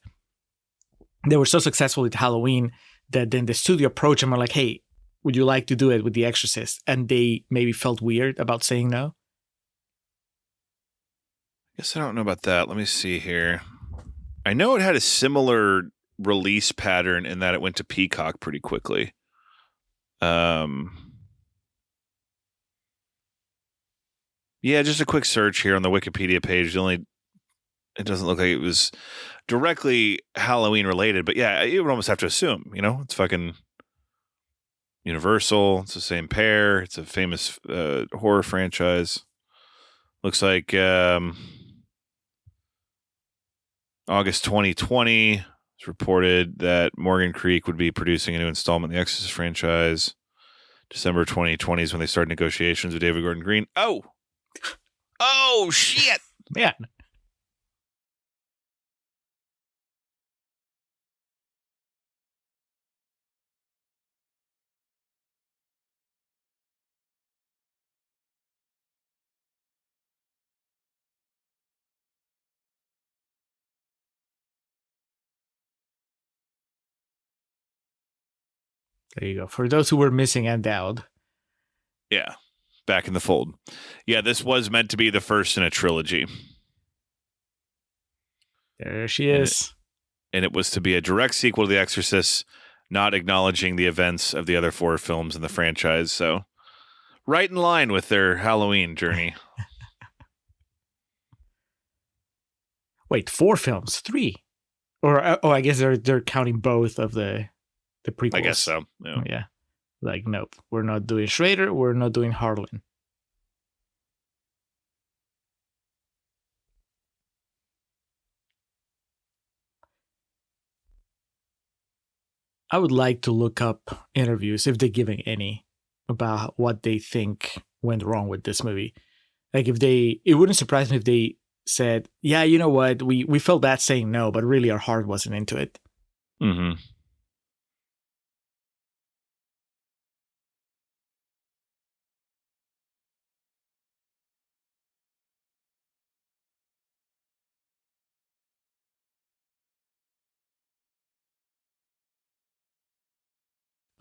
they were so successful with Halloween that then the studio approached them and were like, hey, would you like to do it with The Exorcist? And they maybe felt weird about saying no? I guess I don't know about that. Let me see here. I know it had a similar release pattern in that it went to Peacock pretty quickly. Yeah, just a quick search here on the Wikipedia page. It doesn't look like it was directly Halloween related, but yeah, you would almost have to assume, it's fucking Universal. It's the same pair. It's a famous horror franchise. Looks like August 2020, it's reported that Morgan Creek would be producing a new installment in the Exorcist franchise. December 2020 is when they started negotiations with David Gordon Green. Oh, shit. Man. There you go. For those who were missing Ann Dowd. Yeah, back in the fold. Yeah, this was meant to be the first in a trilogy. There she is. And it was to be a direct sequel to The Exorcist, not acknowledging the events of the other 4 films in the franchise. So, right in line with their Halloween journey. Wait, 4 films? 3? Or I guess they're counting both of the prequels. I guess so. Yeah. Yeah. Like, nope, we're not doing Schrader. We're not doing Harlan. I would like to look up interviews, if they're giving any, about what they think went wrong with this movie. Like, it wouldn't surprise me if they said, yeah, you know what, we felt bad saying no, but really our heart wasn't into it. Mm-hmm.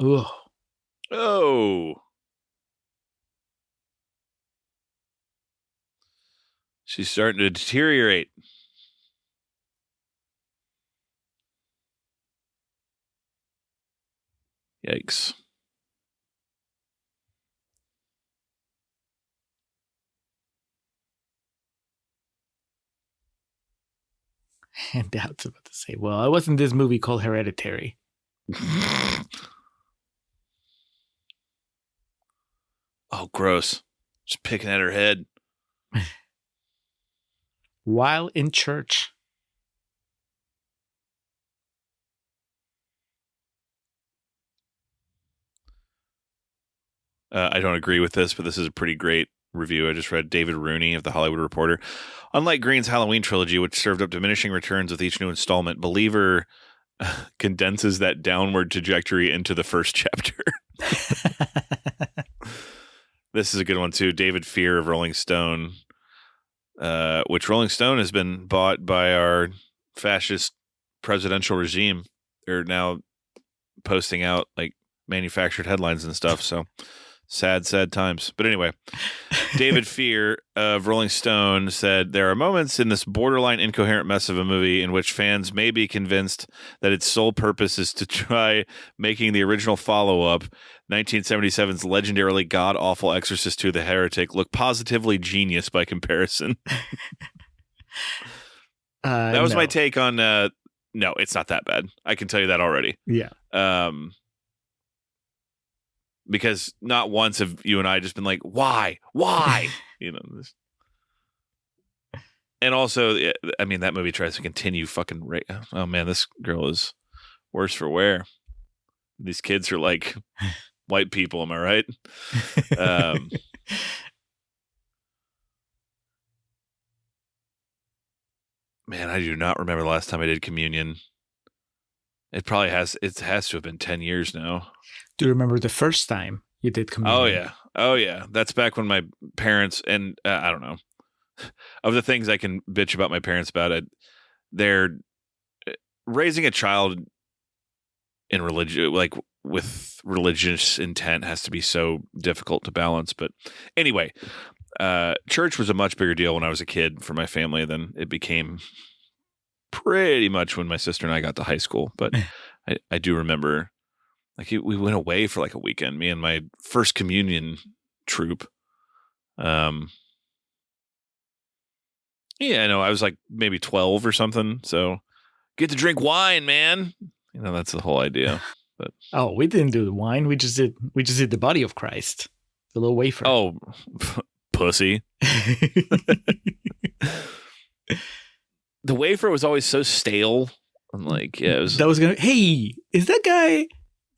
Ugh. Oh. She's starting to deteriorate. Yikes. And Dowd's about to say, well, it wasn't this movie called Hereditary. Oh, gross. Just picking at her head. While in church. I don't agree with this, but this is a pretty great review. I just read David Rooney of The Hollywood Reporter. Unlike Green's Halloween trilogy, which served up diminishing returns with each new installment, Believer condenses that downward trajectory into the first chapter. This is a good one, too. David Fear of Rolling Stone, which Rolling Stone has been bought by our fascist presidential regime. They're now posting out like manufactured headlines and stuff. So sad times. But anyway, David Fear of Rolling Stone said, there are moments in this borderline incoherent mess of a movie in which fans may be convinced that its sole purpose is to try making the original follow-up, 1977's legendarily god-awful Exorcist II: The Heretic, look positively genius by comparison. That was my take on no, it's not that bad. I can tell you that already. Yeah. Because not once have you and I just been like, why? You know, this. And also, I mean, that movie tries to continue fucking. Oh man, this girl is worse for wear. These kids are like white people. Am I right? Man, I do not remember the last time I did communion. It probably has. It has to have been 10 years now. Do you remember the first time you did communion? Oh yeah. That's back when my parents, and I don't know, of the things I can bitch about my parents about it, they're raising a child in religion, like with religious intent, has to be so difficult to balance. But anyway, church was a much bigger deal when I was a kid for my family than it became pretty much when my sister and I got to high school. But I do remember, like, we went away for like a weekend, me and my first communion troop. Yeah, I know. I was like maybe 12 or something. So get to drink wine, man. You know, that's the whole idea. But we didn't do the wine. We just did the body of Christ, the little wafer. Oh, pussy. The wafer was always so stale. I'm like, yeah, it was. That was gonna. Hey, is that guy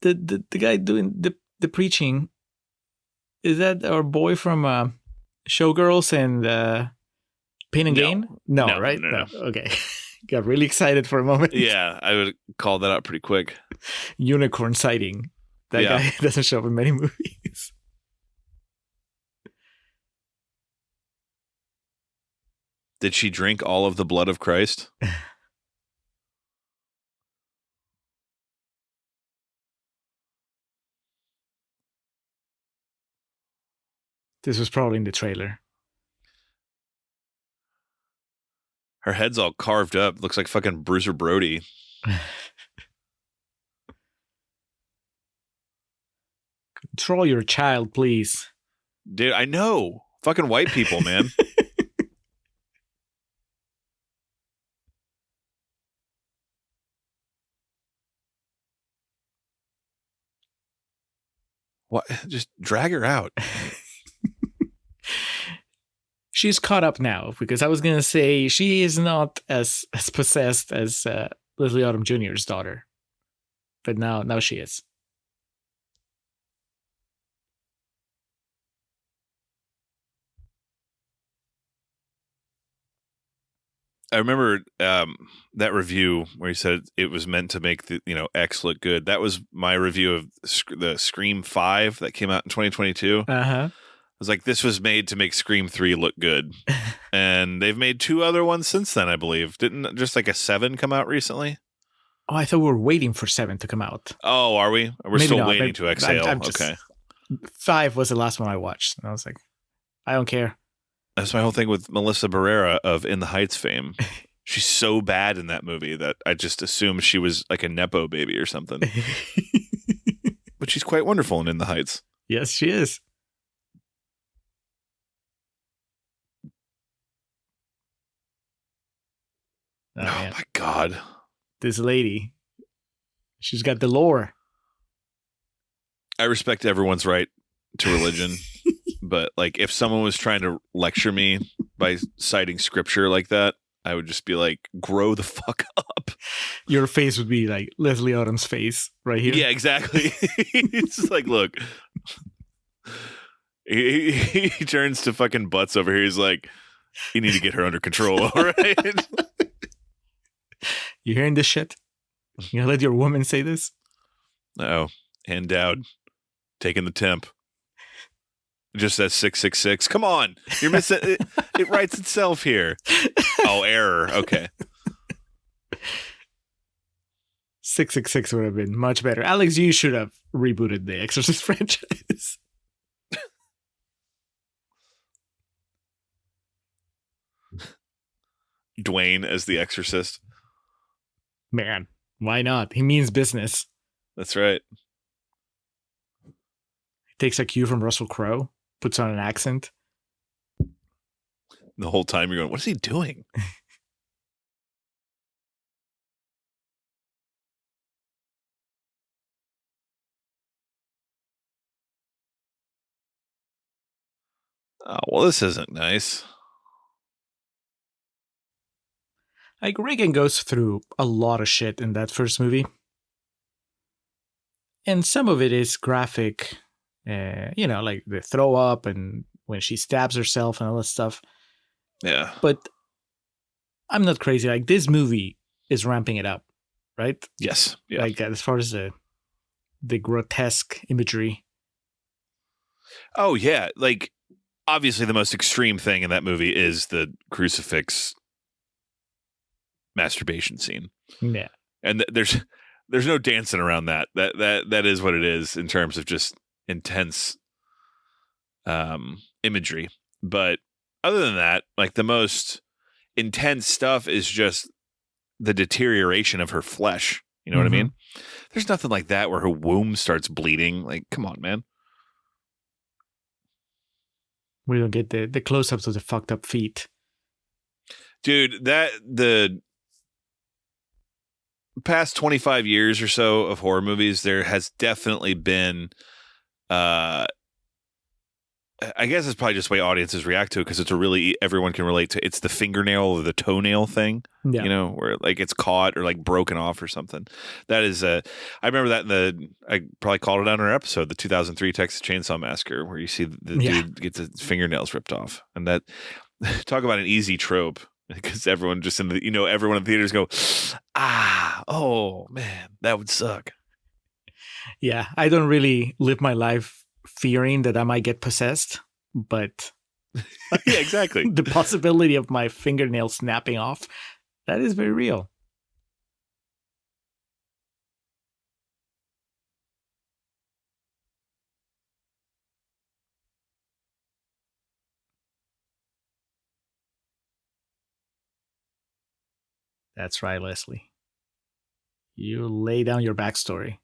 the guy doing the preaching? Is that our boy from Showgirls and Pain and Gain? No, right? No. Okay, got really excited for a moment. Yeah, I would call that out pretty quick. Unicorn sighting. That guy doesn't show up in many movies. Did she drink all of the blood of Christ? This was probably in the trailer. Her head's all carved up. Looks like fucking Bruiser Brody. Control your child, please. Dude, I know. Fucking white people, man. What? Just drag her out. She's caught up now, because I was going to say she is not as possessed as Leslie Odom Jr.'s daughter. But now she is. I remember that review where he said it was meant to make the X look good. That was my review of the Scream 5 that came out in 2022. Uh-huh. I was like, this was made to make Scream 3 look good. And they've made 2 other ones since then, I believe. Didn't just like a 7 come out recently? Oh, I thought we were waiting for 7 to come out. Oh, are we? We're Maybe still not, waiting to exhale. Okay. 5 was the last one I watched. And I was like, I don't care. That's my whole thing with Melissa Barrera of In the Heights fame. She's so bad in that movie that I just assumed she was like a Nepo baby or something. But she's quite wonderful in the Heights. Yes, she is. Oh my God. This lady. She's got the lore. I respect everyone's right to religion. But like, if someone was trying to lecture me by citing scripture like that, I would just be like, grow the fuck up. Your face would be like Leslie Odom's face right here. Yeah, exactly. It's just like, look. He turns to fucking Butts over here. He's like, you need to get her under control, all right? You hearing this shit? You gonna let your woman say this? Oh, Ann Dowd taking the temp. Just says 666. Come on. You're missing it. It writes itself here. Oh, error. Okay. 666 would have been much better. Alex, you should have rebooted the Exorcist franchise. Dwayne as the Exorcist. Man, why not? He means business. That's right. He takes a cue from Russell Crowe, puts on an accent. The whole time you're going, what is he doing? Oh, well, this isn't nice. Like, Reagan goes through a lot of shit in that first movie. And some of it is graphic, like the throw up and when she stabs herself and all that stuff. Yeah. But I'm not crazy. Like, this movie is ramping it up, right? Yes. Yeah. Like, as far as the grotesque imagery. Oh, yeah. Like, obviously the most extreme thing in that movie is the crucifix masturbation scene. Yeah. And there's no dancing around that. That is what it is in terms of just intense imagery. But other than that, like, the most intense stuff is just the deterioration of her flesh. You know what I mean? There's nothing like that where her womb starts bleeding. Like, come on, man. We don't get the close-ups of the fucked up feet. Dude, the past 25 years or so of horror movies, there has definitely been I guess it's probably just the way audiences react to it because it's a really everyone can relate to. It's the fingernail or the toenail thing, Yeah. where like it's caught or like broken off or something. That is I remember that I probably called it out in our episode, the 2003 Texas Chainsaw Massacre, where you see the dude gets his fingernails ripped off, and that talk about an easy trope because everyone just everyone in the theaters go, oh man, that would suck. Yeah, I don't really live my life fearing that I might get possessed, but yeah, exactly. The possibility of my fingernail snapping off, that is very real. That's right, Leslie. You lay down your backstory.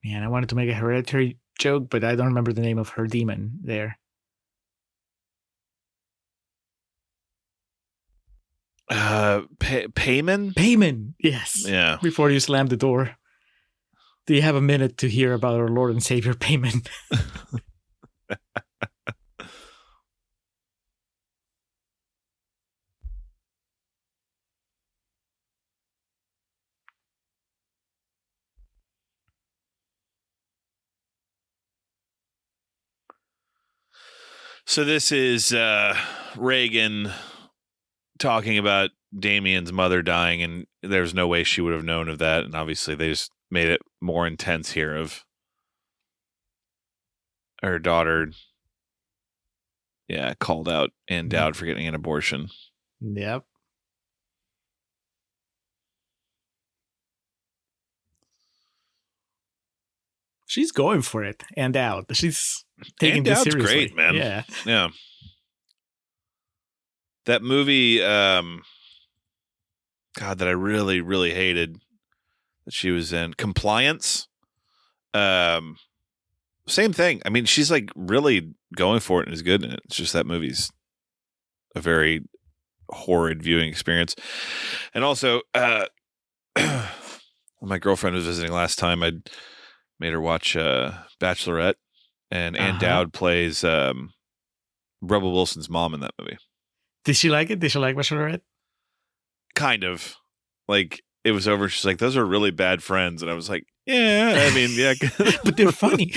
Man, I wanted to make a Hereditary joke, but I don't remember the name of her demon there. Payman? Payman, yes. Yeah. Before you slam the door. Do you have a minute to hear about our Lord and Savior Payman? So this is Reagan talking about Damien's mother dying, and there's no way she would have known of that. And obviously, they just made it more intense here of her daughter. Yeah, called out Ann Dowd for getting an abortion. Yep. She's going for it. Ann Dowd. She's taking this seriously. Great, man. Yeah. Yeah. That movie, God, that I really, really hated that she was in. Compliance. Same thing. I mean, she's like really going for it and is good in it. It's just that movie's a very horrid viewing experience. And also, when my girlfriend was visiting last time, I made her watch Bachelorette, and Ann Dowd plays Rebel Wilson's mom in that movie. Did she like it? Did she like Bachelorette? Kind of. Like, it was over. She's like, those are really bad friends. And I was like, yeah, I mean, yeah. But they're funny.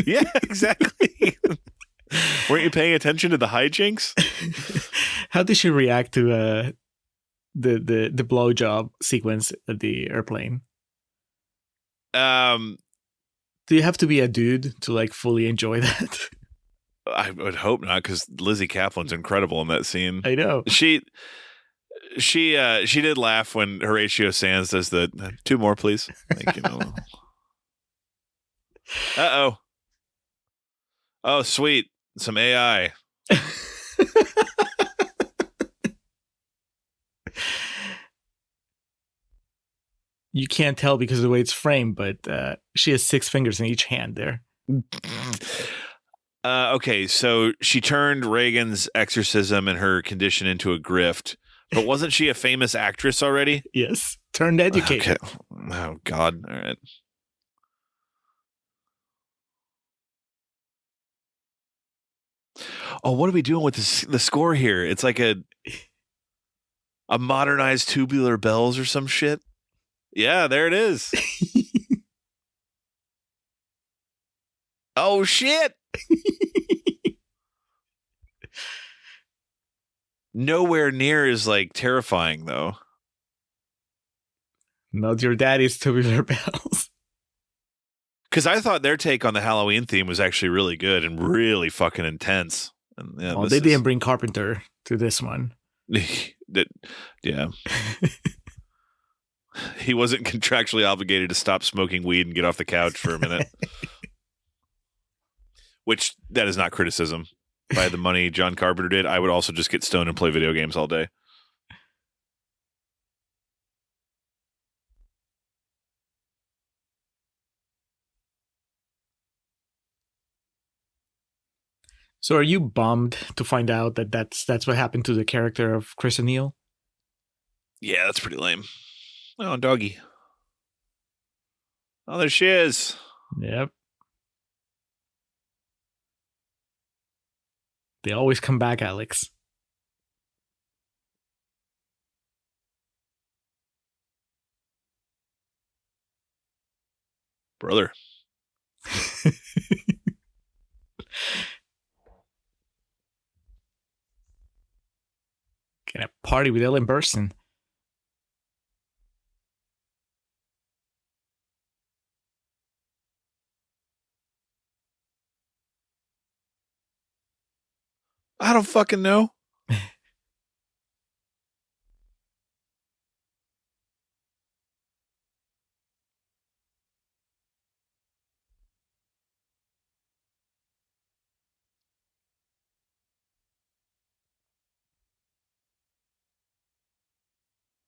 Yeah, exactly. Weren't you paying attention to the hijinks? How did she react to the blowjob sequence at the airplane? Do you have to be a dude to like fully enjoy that? I would hope not, because Lizzie Kaplan's incredible in that scene. I know. She did laugh when Horatio Sands does the 2 more, please. Like, Uh-oh. Oh, sweet. Some AI. You can't tell because of the way it's framed, but she has 6 fingers in each hand there. Okay, so she turned Reagan's exorcism and her condition into a grift, but wasn't she a famous actress already? Yes. Turned educated. Okay. Oh, God. All right. Oh, what are we doing with the score here? It's like a modernized Tubular Bells or some shit. Yeah, there it is. Oh, shit. Nowhere near as like terrifying, though. Not your daddy's Tubular Bells. Because I thought their take on the Halloween theme was actually really good and really fucking intense. And yeah, they didn't bring Carpenter to this one. Yeah. He wasn't contractually obligated to stop smoking weed and get off the couch for a minute. Which, that is not criticism. If I had the money John Carpenter did, I would also just get stoned and play video games all day. So are you bummed to find out that that's what happened to the character of Chris O'Neill? Yeah, that's pretty lame. Oh, doggy. Oh, there she is. Yep. They always come back, Alex. Brother. Gonna party with Ellen Burstyn. I don't fucking know.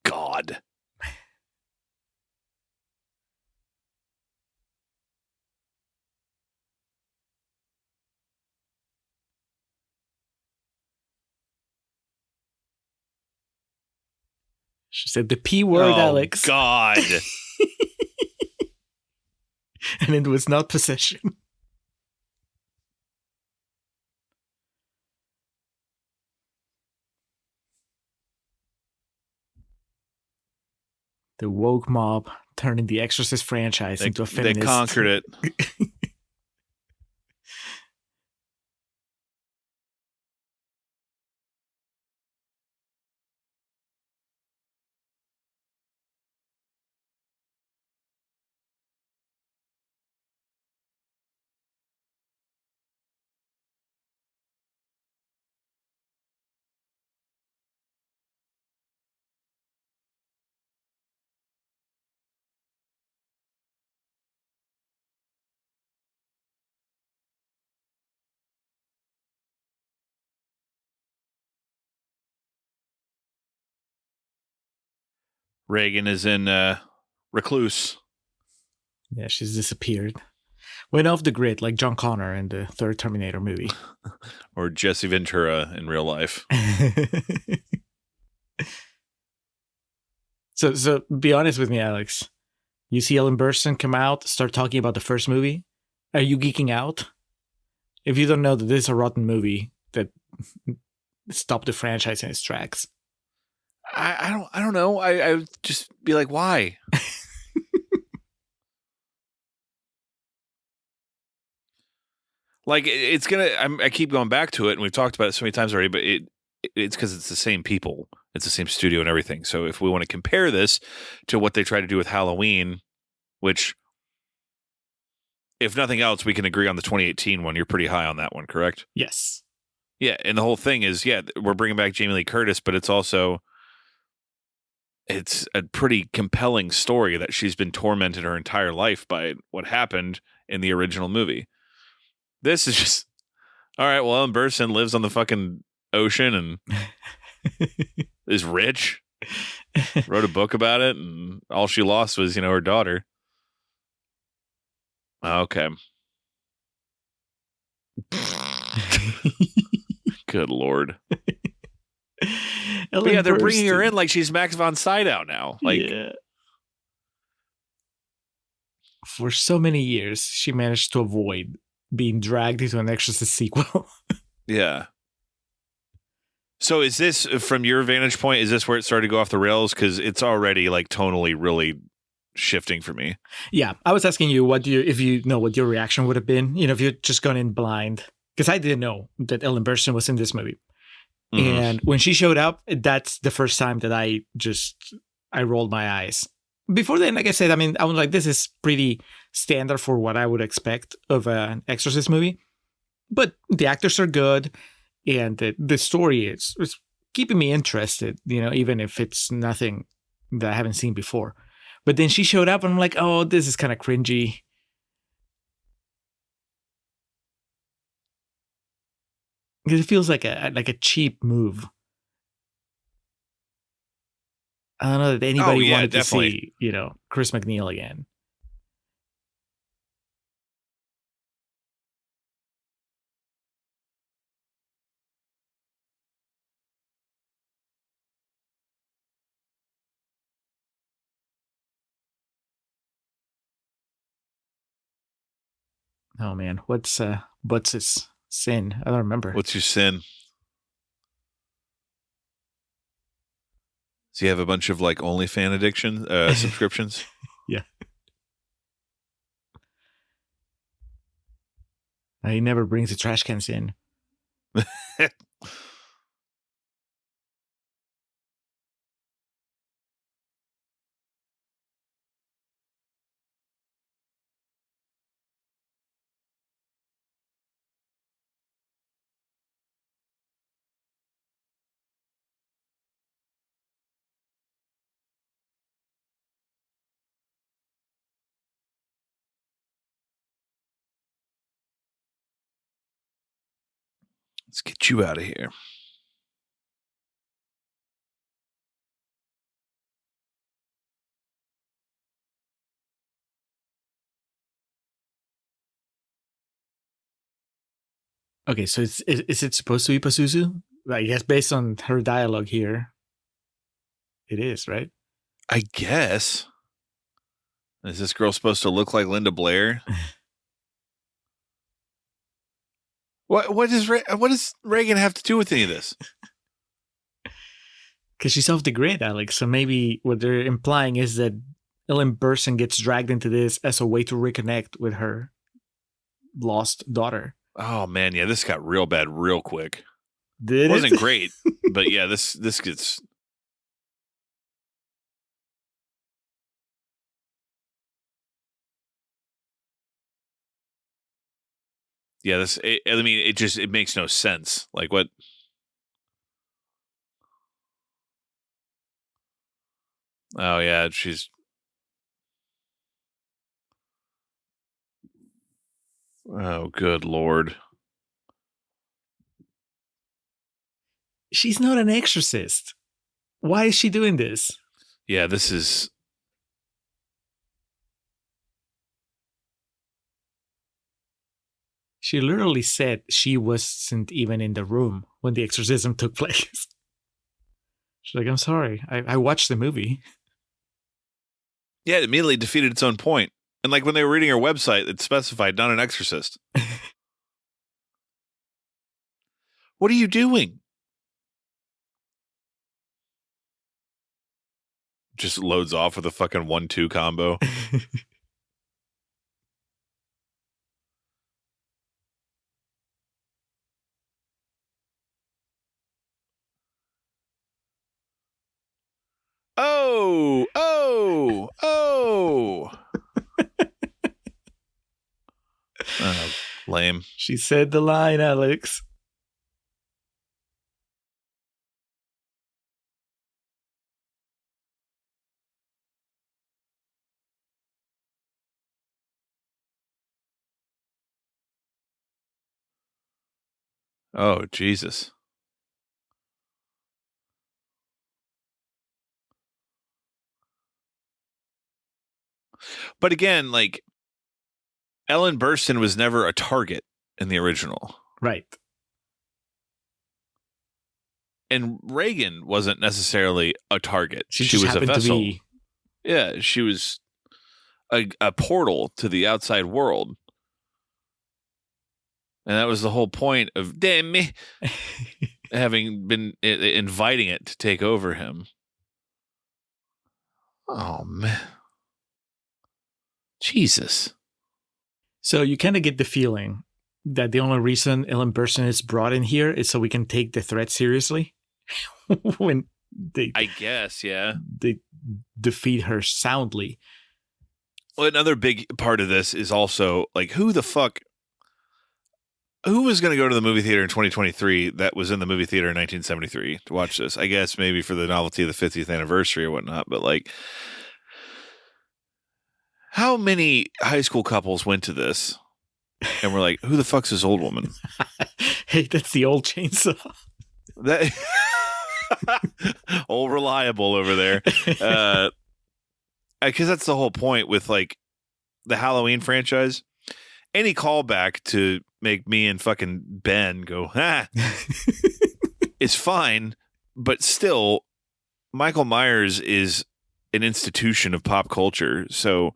God. She said the P word, Oh, Alex. God. And it was not possession. The woke mob turning the Exorcist franchise into a feminist. They conquered it. Reagan is in Recluse. Yeah, she's disappeared. Went off the grid like John Connor in the third Terminator movie. Or Jesse Ventura in real life. So be honest with me, Alex. You see Ellen Burstyn come out, start talking about the first movie. Are you geeking out? If you don't know that this is a rotten movie that stopped the franchise in its tracks. I don't know. I would just be like, why? Like, it's gonna. I keep going back to it, and we've talked about it so many times already. But it's because it's the same people, it's the same studio and everything. So if we want to compare this to what they tried to do with Halloween, which, if nothing else, we can agree on the 2018 one. You're pretty high on that one, correct? Yes. Yeah, and the whole thing is, we're bringing back Jamie Lee Curtis, but it's a pretty compelling story that she's been tormented her entire life by what happened in the original movie. This is just, all right, well, Ellen Burstyn lives on the fucking ocean and is rich, wrote a book about it, and all she lost was, her daughter. Okay. Good Lord. But yeah, they're bringing her in like she's Max von Sydow now. Like, yeah. For so many years, she managed to avoid being dragged into an Exorcist sequel. Yeah. So is this, from your vantage point, is this where it started to go off the rails? Because it's already like tonally really shifting for me. Yeah, I was asking you if you know what your reaction would have been. If you'd just gone in blind, because I didn't know that Ellen Burstyn was in this movie. Mm-hmm. And when she showed up, that's the first time that I rolled my eyes. Before then, like I said, I was like, this is pretty standard for what I would expect of an Exorcist movie. But the actors are good, and the story is keeping me interested, even if it's nothing that I haven't seen before. But then she showed up, and I'm like, oh, this is kind of cringy. Because it feels like a cheap move. I don't know that anybody wanted definitely to see, Chris McNeil again. Oh man, what's Butts' sin? I don't remember. What's your sin? Do you have a bunch of like OnlyFans addiction subscriptions? Yeah. He never brings the trash cans in. Let's get you out of here. Okay, so is it supposed to be Pazuzu? I guess based on her dialogue here, it is, right? I guess. Is this girl supposed to look like Linda Blair? What does Reagan have to do with any of this? Because she's off the grid, Alex. So maybe what they're implying is that Ellen Burstyn gets dragged into this as a way to reconnect with her lost daughter. Oh man, yeah, this got real bad real quick. It wasn't great, but yeah, this gets. Yeah, it makes no sense. Like what? Oh yeah, she's. Oh good lord. She's not an exorcist. Why is she doing this? Yeah, this is. She literally said she wasn't even in the room when the exorcism took place. She's like, I'm sorry. I watched the movie. Yeah, it immediately defeated its own point. And like when they were reading her website, it specified not an exorcist. What are you doing? Just loads off with a fucking 1-2 combo. Oh. Lame. She said the line, Alex. Oh, Jesus. But again, like, Ellen Burstyn was never a target in the original. Right. And Reagan wasn't necessarily a target. She was a happened vessel. to be. Yeah, she was a portal to the outside world. And that was the whole point of Demi having been inviting it to take over him. Oh, man. Jesus. So you kind of get the feeling that the only reason Ellen Burstyn is brought in here is so we can take the threat seriously when I guess, yeah. They defeat her soundly. Well, another big part of this is also like who was going to go to the movie theater in 2023 that was in the movie theater in 1973 to watch this? I guess maybe for the novelty of the 50th anniversary or whatnot, but like how many high school couples went to this and were like, who the fuck's this old woman? Hey, that's the old chainsaw. That old reliable over there. Because that's the whole point with like the Halloween franchise. Any callback to make me and fucking Ben go, is fine, but still, Michael Myers is an institution of pop culture. So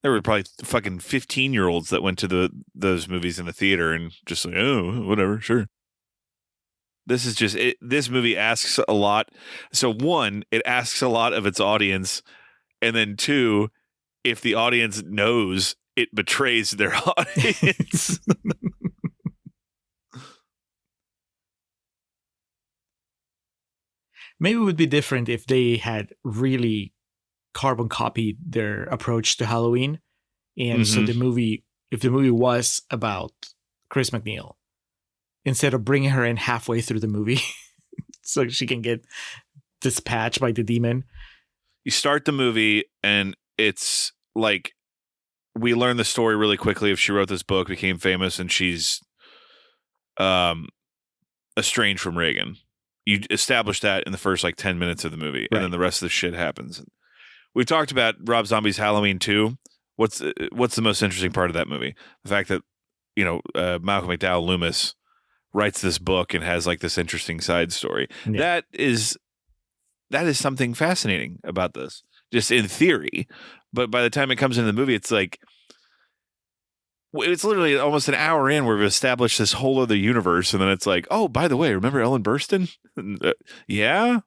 There were probably fucking 15-year-olds that went to those movies in the theater and just like, oh, whatever, sure. This is just this movie asks a lot. So one, it asks a lot of its audience, and then two, if the audience knows, it betrays their audience. Maybe it would be different if they had really carbon copied their approach to Halloween. And so if the movie was about Chris McNeil, instead of bringing her in halfway through the movie so she can get dispatched by the demon. You start the movie and it's like, we learn the story really quickly of she wrote this book, became famous, and she's estranged from Reagan. You establish that in the first 10 minutes of the movie, and then the rest of the shit happens. We talked about Rob Zombie's Halloween 2. What's the most interesting part of that movie? The fact that Malcolm McDowell Loomis writes this book and has this interesting side story. Yeah. That is something fascinating about this, just in theory. But by the time it comes into the movie, it's it's literally almost an hour in where we've established this whole other universe. And then it's oh, by the way, remember Ellen Burstyn? Yeah.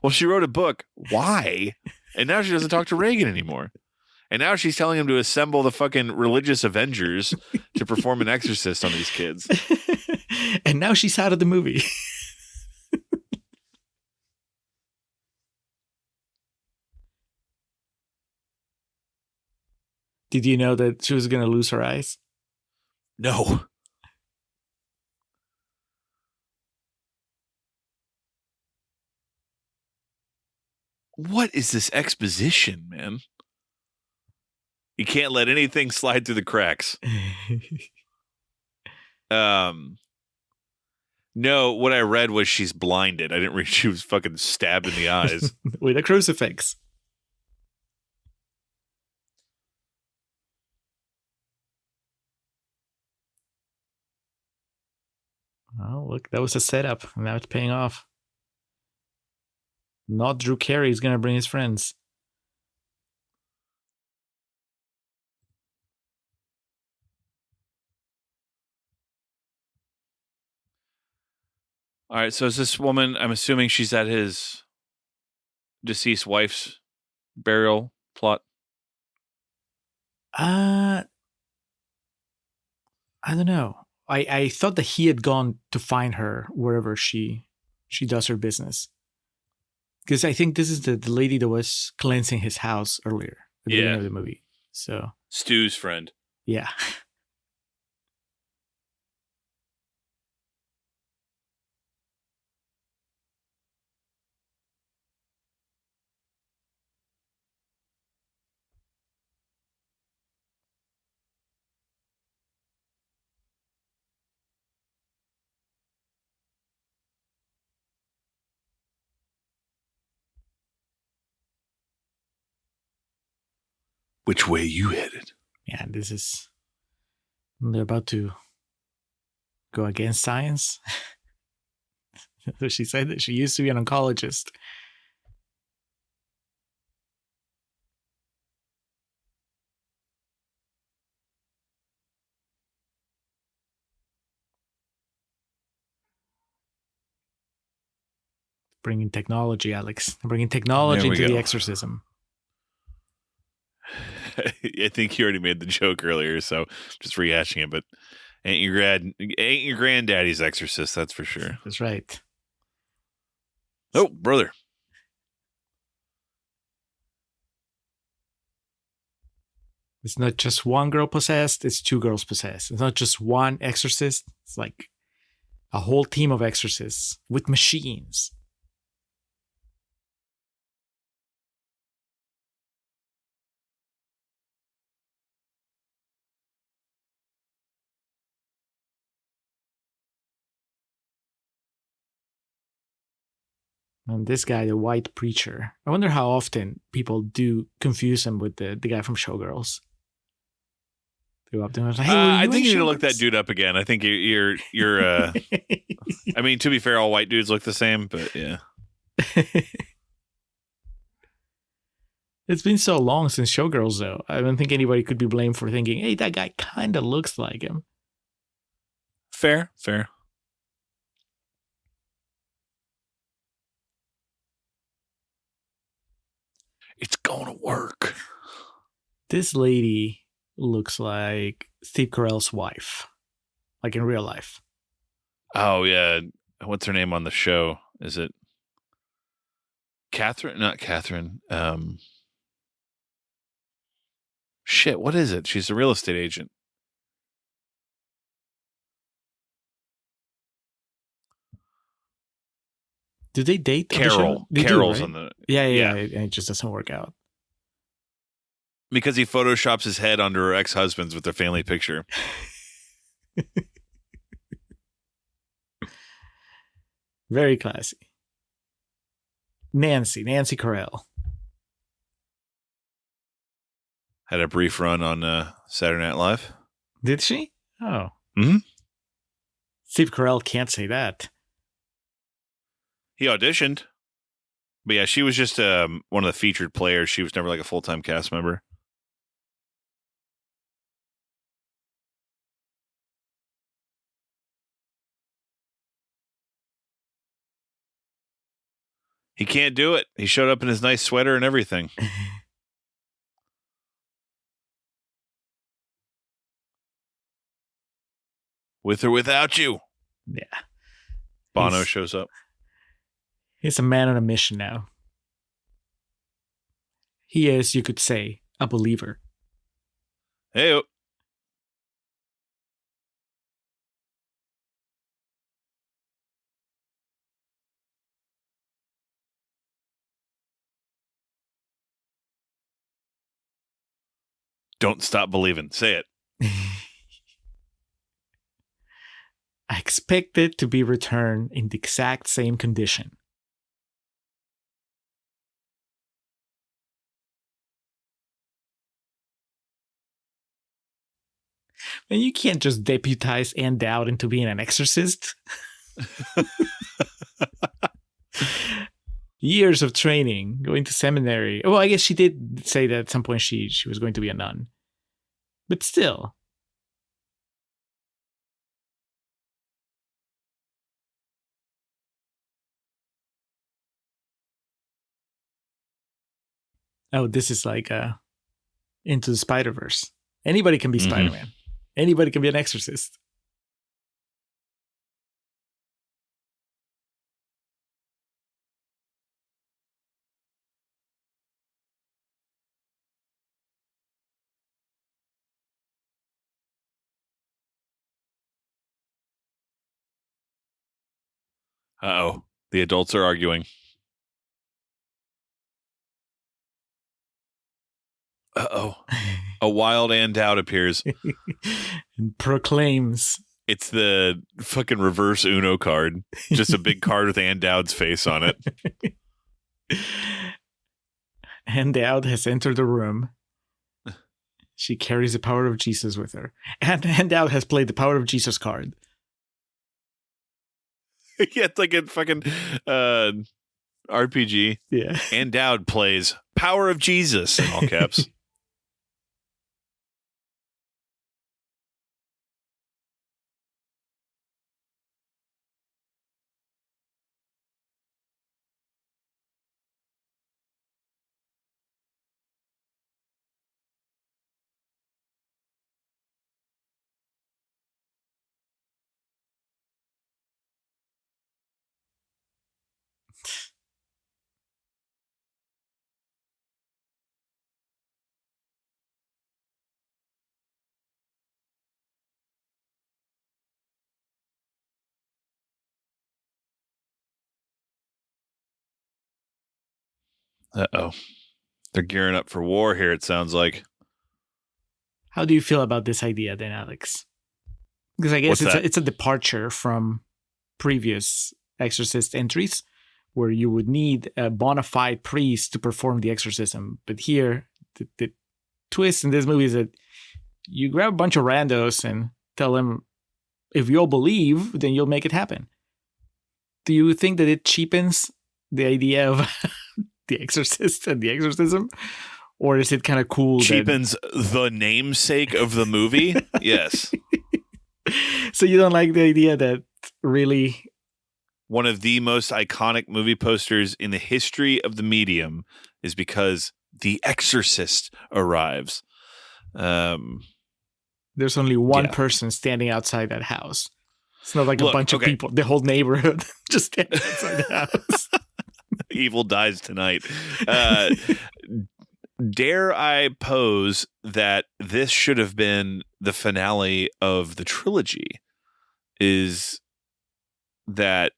Well, she wrote a book. Why? And now she doesn't talk to Reagan anymore. And now she's telling him to assemble the fucking religious Avengers to perform an exorcist on these kids. And now she's out of the movie. Did you know that she was going to lose her eyes? No. What is this exposition, man? You can't let anything slide through the cracks. No, what I read was she's blinded. I didn't read she was fucking stabbed in the eyes. With a crucifix. Oh, look, that was a setup. Now it's paying off. Not Drew Carey is going to bring his friends. All right, so is this woman, I'm assuming she's at his deceased wife's burial plot? I don't know. I thought that he had gone to find her wherever she does her business. Because I think this is the lady that was cleansing his house earlier at the beginning of the movie. So Stu's friend. Yeah. Which way you headed? Yeah, they're about to go against science. So she said that she used to be an oncologist. Bringing technology, Alex. Bringing technology into the exorcism. I think you already made the joke earlier, so just rehashing it. But ain't your granddaddy's exorcist? That's for sure. That's right. Oh, brother. It's not just one girl possessed, it's two girls possessed. It's not just one exorcist. It's like a whole team of exorcists with machines. And this guy, the white preacher, I wonder how often people do confuse him with the guy from Showgirls. They go up to him and like, hey, I think you need to look that dude up again. I think you're I mean, to be fair, all white dudes look the same, but yeah. It's been so long since Showgirls, though. I don't think anybody could be blamed for thinking, hey, that guy kind of looks like him. Fair. It's going to work. This lady looks like Steve Carell's wife, like in real life. Oh, yeah. What's her name on the show? Is it Catherine? Not Catherine. Shit, what is it? She's a real estate agent. Do they date? Carol. They Carol's do, on right? the... Yeah. It just doesn't work out. Because he photoshops his head under her ex-husband's with their family picture. Very classy. Nancy Carell. Had a brief run on Saturday Night Live. Did she? Oh. Mm-hmm. Steve Carell can't say that. He auditioned. But yeah, she was just one of the featured players. She was never like a full-time cast member. He can't do it. He showed up in his nice sweater and everything. With or without you. Yeah. Bono shows up. He's a man on a mission now. He is, you could say, a believer. Hey. Don't stop believing. Say it. I expect it to be returned in the exact same condition. And you can't just deputize Ann Dowd into being an exorcist. Years of training, going to seminary. Well, I guess she did say that at some point she was going to be a nun. But still. Oh, this is like Into the Spider-Verse. Anybody can be Spider-Man. Anybody can be an exorcist. Uh-oh. The adults are arguing. Uh-oh. A wild Ann Dowd appears. And proclaims. It's the fucking reverse Uno card. Just a big card with Ann Dowd's face on it. Ann Dowd has entered the room. She carries the power of Jesus with her. And Ann Dowd has played the power of Jesus card. Yeah, it's like a fucking RPG. Yeah. Ann Dowd plays Power of Jesus in all caps. Uh-oh. They're gearing up for war here, it sounds like. How do you feel about this idea then, Alex? Because I guess it's a departure from previous Exorcist entries where you would need a bona fide priest to perform the exorcism. But here, the twist in this movie is that you grab a bunch of randos and tell them, if you'll believe, then you'll make it happen. Do you think that it cheapens the idea of the exorcist and the exorcism? Or is it kind of cool cheapens the namesake of the movie? Yes. So you don't like the idea that really one of the most iconic movie posters in the history of the medium is because The Exorcist arrives. There's only one person standing outside that house. It's not like a bunch of people, the whole neighborhood just standing outside the house. Evil dies tonight. Dare I pose that this should have been the finale of the trilogy? Is that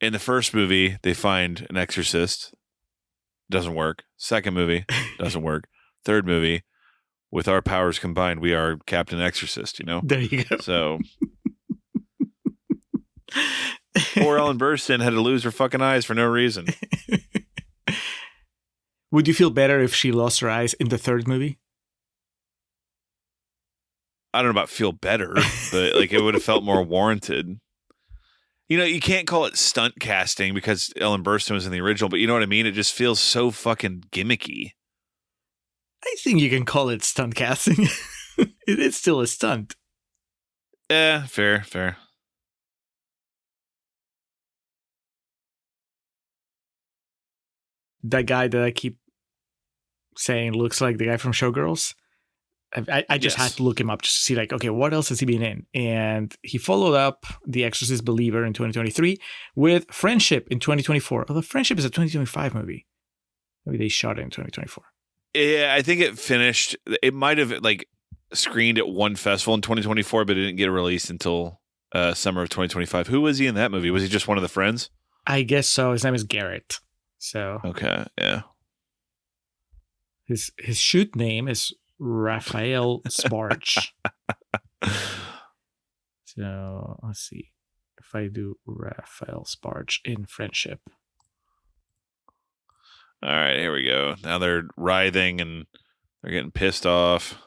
in the first movie, they find an exorcist. Doesn't work. Second movie, doesn't work. Third movie, with our powers combined, we are Captain Exorcist, you know? There you go. So poor Ellen Burstyn had to lose her fucking eyes for no reason. Would you feel better if she lost her eyes in the third movie? I don't know about feel better, but like it would have felt more warranted. You know, you can't call it stunt casting because Ellen Burstyn was in the original, but you know what I mean? It just feels so fucking gimmicky. I think you can call it stunt casting. It is still a stunt. Fair. That guy that I keep saying looks like the guy from Showgirls. I just had to look him up just to see, like, okay, what else has he been in? And he followed up The Exorcist Believer in 2023 with Friendship in 2024. Although Friendship is a 2025 movie. Maybe they shot it in 2024. Yeah, I think it finished. It might have like screened at one festival in 2024, but it didn't get released until summer of 2025. Who was he in that movie? Was he just one of the friends? I guess so. His name is Garrett. So okay, yeah. His shoot name is Raphael Sparch. So let's see if I do Raphael Sparch in Friendship. All right, here we go. Now they're writhing and they're getting pissed off.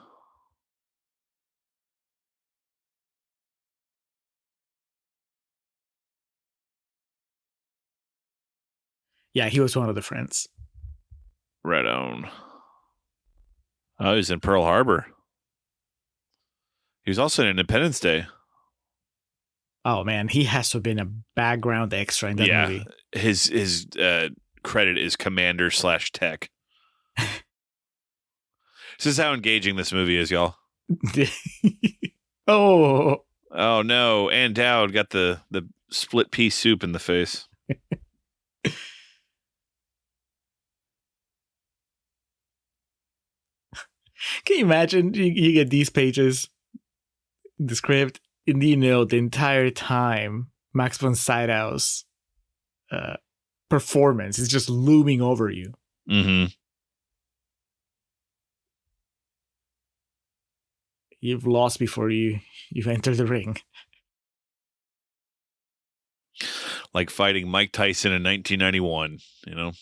Yeah, he was one of the friends. Right on. Oh, he was in Pearl Harbor. He was also in Independence Day. Oh man, he has to have been a background extra in that movie. His credit is Commander/Tech. This is how engaging this movie is, y'all. Oh no, Ann Dowd got the split pea soup in the face. Can you imagine? You get these pages, the script, and you know the entire time Max von Sydow's performance is just looming over you. Mm-hmm. You've lost before you've entered the ring. Like fighting Mike Tyson in 1991, you know?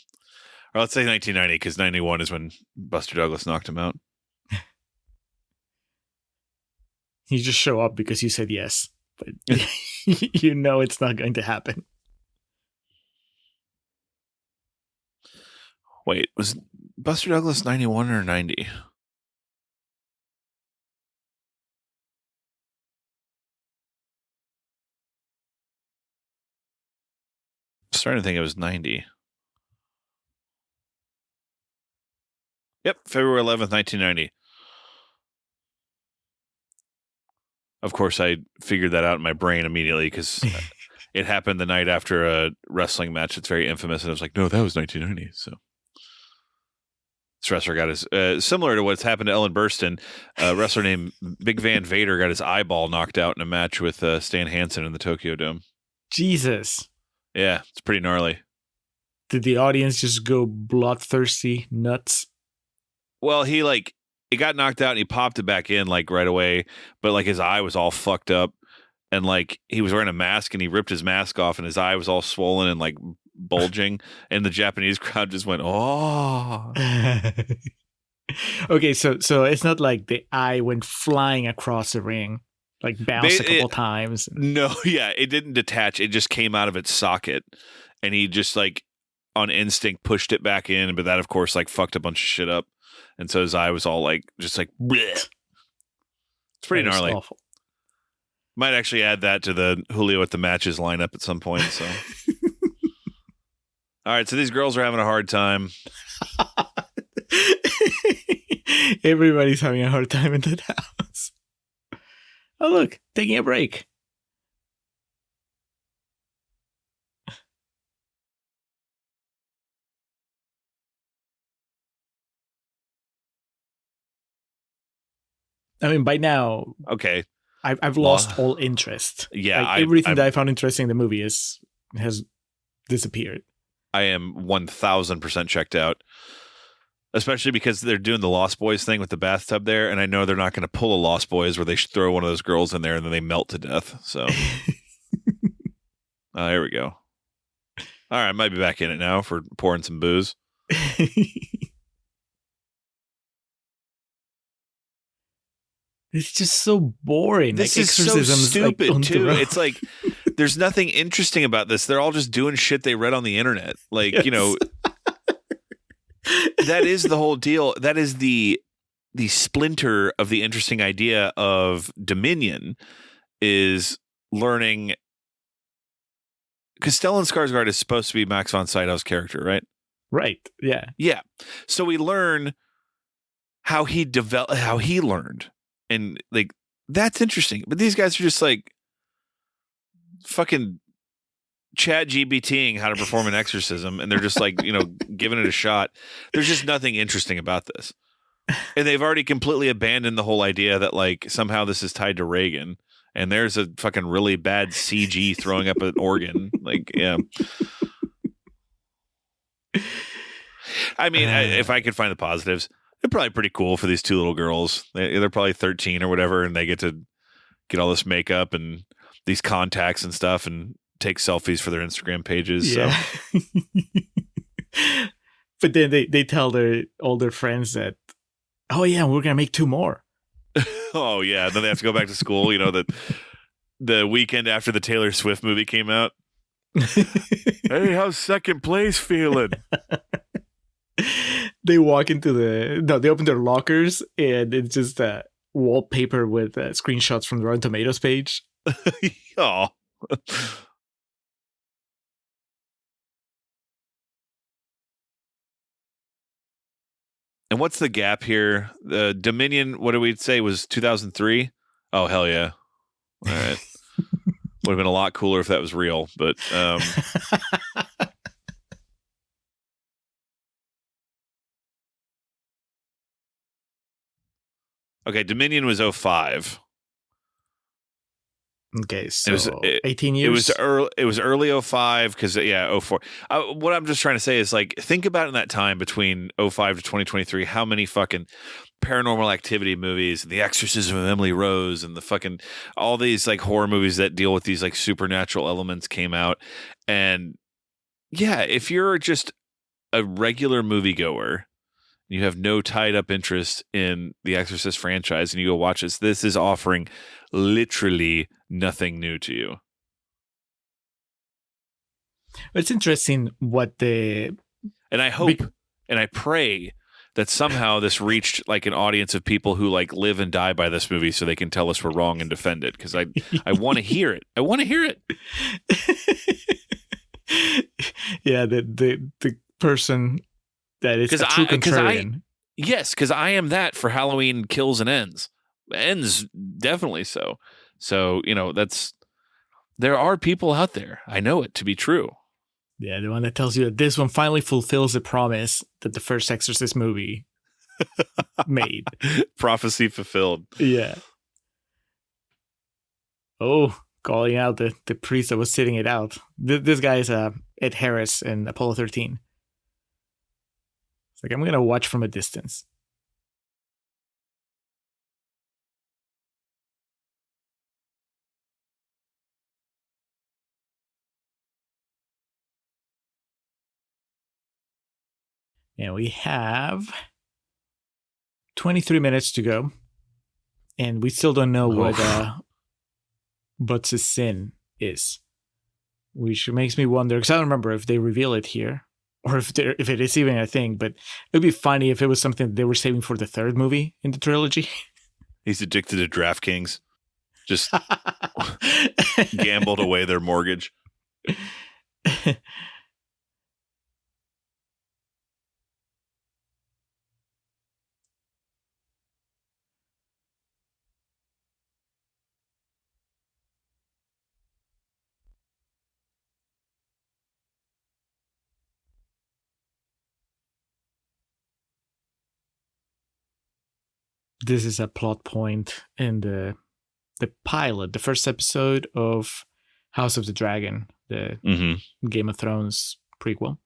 Or let's say 1990, because 91 is when Buster Douglas knocked him out. You just show up because you said yes, but you know it's not going to happen. Wait, was Buster Douglas 91 or 90? I'm starting to think it was 90. Yep, February 11th, 1990. Of course, I figured that out in my brain immediately because it happened the night after a wrestling match. It's very infamous. And I was like, no, that was 1990. So this wrestler got his, similar to what's happened to Ellen Burstyn, a wrestler named Big Van Vader got his eyeball knocked out in a match with Stan Hansen in the Tokyo Dome. Jesus. Yeah, it's pretty gnarly. Did the audience just go bloodthirsty nuts? Well, he got knocked out and he popped it back in like right away, but like his eye was all fucked up and like he was wearing a mask and he ripped his mask off and his eye was all swollen and like bulging and the Japanese crowd just went, oh. Okay, so it's not like the eye went flying across the ring, like bounced a couple times. No, yeah, it didn't detach. It just came out of its socket and he just like on instinct pushed it back in, but that of course like fucked a bunch of shit up, and so his eye was all like just like bleh. It's pretty gnarly. Awful. Might actually add that to the Julio at the matches lineup at some point. So, all right. So these girls are having a hard time. Everybody's having a hard time in that house. Oh, look, taking a break. I mean, by now, okay, I've lost all interest. Yeah, like, everything that I found interesting in the movie has disappeared. I am 1,000% checked out, especially because they're doing the Lost Boys thing with the bathtub there, and I know they're not going to pull a Lost Boys where they throw one of those girls in there and then they melt to death. So, here we go. All right, I might be back in it now for pouring some booze. It's just so boring. This like, is so stupid, like, too. It's like, there's nothing interesting about this. They're all just doing shit they read on the internet. Like, yes. You know, that is the whole deal. That is the splinter of the interesting idea of Dominion is learning. Because Stellan Skarsgård is supposed to be Max von Sydow's character, right? Right. Yeah. Yeah. So we learn how he learned. And like, that's interesting. But these guys are just like fucking chat GBTing how to perform an exorcism. And they're just like, you know, giving it a shot. There's just nothing interesting about this. And they've already completely abandoned the whole idea that like somehow this is tied to Reagan. And there's a fucking really bad CG throwing up an organ. Like, yeah. I mean, if I could find the positives, they're probably pretty cool for these two little girls. They're probably 13 or whatever, and they get to get all this makeup and these contacts and stuff and take selfies for their Instagram pages. Yeah. So. But then they tell all their friends that, oh, yeah, we're going to make 2 more. Oh, yeah. Then they have to go back to school, you know, the weekend after the Taylor Swift movie came out. Hey, how's second place feeling? They walk into they open their lockers and it's just wallpaper with screenshots from the Rotten Tomatoes page. Oh. And what's the gap here? The Dominion, what do we say, was 2003? Oh, hell yeah. All right. Would have been a lot cooler if that was real, but okay, Dominion was 05. Okay, so 18 years. It was early 05 because, yeah, 04. What I'm just trying to say is, like, think about in that time between 05 to 2023, how many fucking Paranormal Activity movies, The Exorcism of Emily Rose, and the fucking all these like horror movies that deal with these like supernatural elements came out. And yeah, if you're just a regular moviegoer, you have no tied up interest in the Exorcist franchise, and you go watch this is offering literally nothing new to you. It's interesting what and I hope and I pray that somehow this reached like an audience of people who like live and die by this movie so they can tell us we're wrong and defend it, because I want to hear it. I want to hear it. Yeah, the person that is a true contrarian. Yes, because I am that for Halloween Kills and Ends. Ends, definitely so. So, you know, there are people out there. I know it to be true. Yeah, the one that tells you that this one finally fulfills the promise that the first Exorcist movie made. Prophecy fulfilled. Yeah. Oh, calling out the priest that was sitting it out. This guy is Ed Harris in Apollo 13. It's like, I'm going to watch from a distance. And we have 23 minutes to go. And we still don't know what Butts' sin is. Which makes me wonder, because I don't remember if they reveal it here. or if it is even a thing. But it'd be funny if it was something they were saving for the third movie in the trilogy. He's addicted to DraftKings. Just gambled away their mortgage. This is a plot point in the pilot, the first episode of House of the Dragon, the Game of Thrones prequel,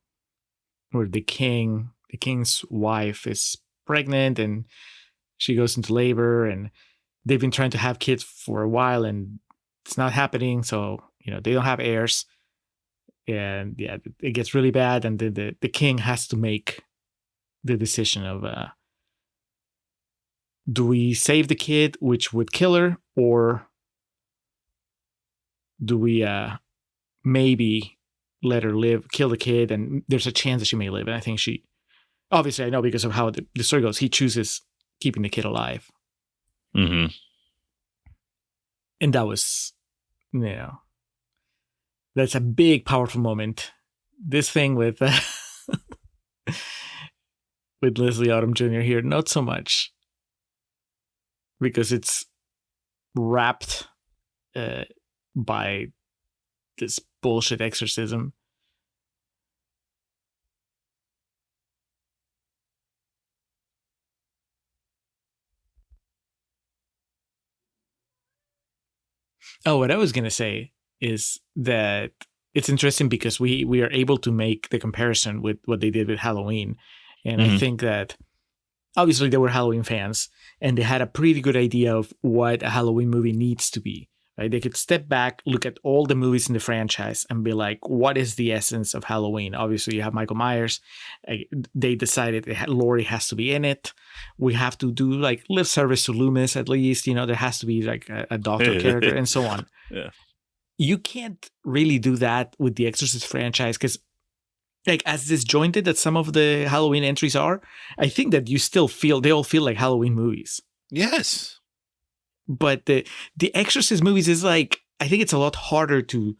where the king's wife is pregnant and she goes into labor, and they've been trying to have kids for a while and it's not happening. So, they don't have heirs, and yeah, it gets really bad. And then the king has to make the decision of, do we save the kid, which would kill her, or do we maybe let her live, kill the kid, and there's a chance that she may live? And I think obviously I know because of how the story goes, he chooses keeping the kid alive. Mm-hmm. And that was, that's a big, powerful moment. This thing with with Leslie Odom Jr. here, not so much, because it's wrapped by this bullshit exorcism. Oh, what I was going to say is that it's interesting because we are able to make the comparison with what they did with Halloween. And I think that obviously they were Halloween fans and they had a pretty good idea of what a Halloween movie needs to be. Right? They could step back, look at all the movies in the franchise and be like, what is the essence of Halloween? Obviously, you have Michael Myers. They decided Laurie has to be in it. We have to do like lip service to Loomis at least. There has to be like a doctor character and so on. Yeah. You can't really do that with the Exorcist franchise because, like, as disjointed as some of the Halloween entries are, I think that they all feel like Halloween movies. Yes. But the Exorcist movies is like, I think it's a lot harder to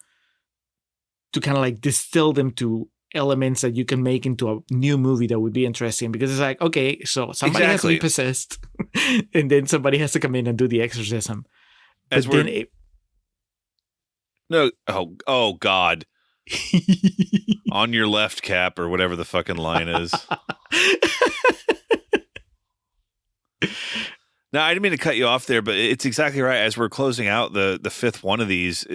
kind of like distill them to elements that you can make into a new movie that would be interesting, because it's like, okay, so somebody has to be possessed and then somebody has to come in and do the exorcism. Oh God. On your left, Cap, or whatever the fucking line is. No, I didn't mean to cut you off there, but it's exactly right. As we're closing out the fifth one of these,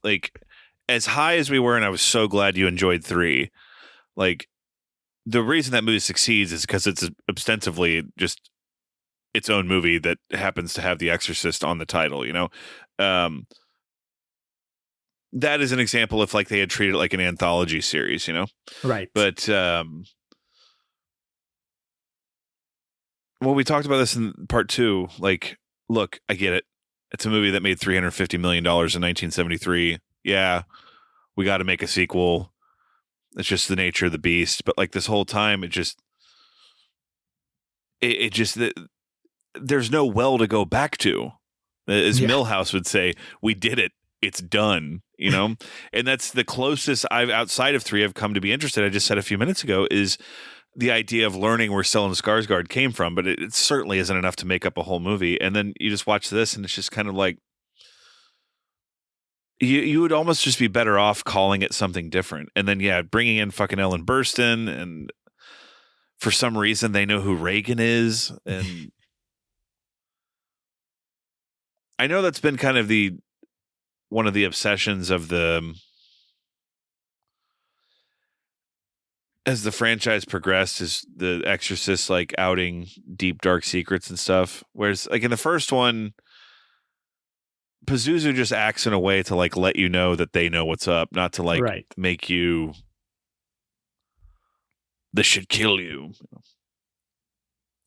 like, as high as we were, and I was so glad you enjoyed 3, like, the reason that movie succeeds is because it's ostensibly just its own movie that happens to have The Exorcist on the title, that is an example if like they had treated it like an anthology series, Right. But well, we talked about this in part 2. Like, look, I get it. It's a movie that made $350 million in 1973. Yeah, we got to make a sequel. It's just the nature of the beast. But like this whole time, there's no well to go back to. As Milhouse would say, we did it. It's done, and that's the closest outside of 3 I've come to be interested. I just said a few minutes ago is the idea of learning where Stellan Skarsgård came from, but it certainly isn't enough to make up a whole movie. And then you just watch this and it's just kind of like, you would almost just be better off calling it something different. And then, bringing in fucking Ellen Burstyn, and for some reason they know who Reagan is. And I know that's been kind of one of the obsessions of as the franchise progressed, is the Exorcist like outing deep dark secrets and stuff. Whereas like in the first one, Pazuzu just acts in a way to like let you know that they know what's up, not to like make you, this should kill you.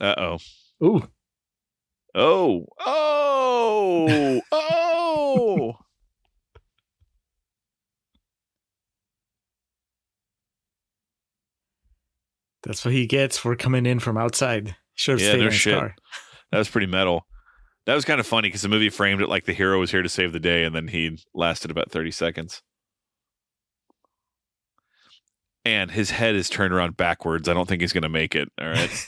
Uh-oh. Ooh. Oh. Oh. Oh. That's what he gets for coming in from outside. Should have Yeah, stayed no in his shit. car. That was pretty metal. That was kind of funny because the movie framed it like the hero was here to save the day, and then he lasted about 30 seconds. And his head is turned around backwards. I don't think he's going to make it. All right.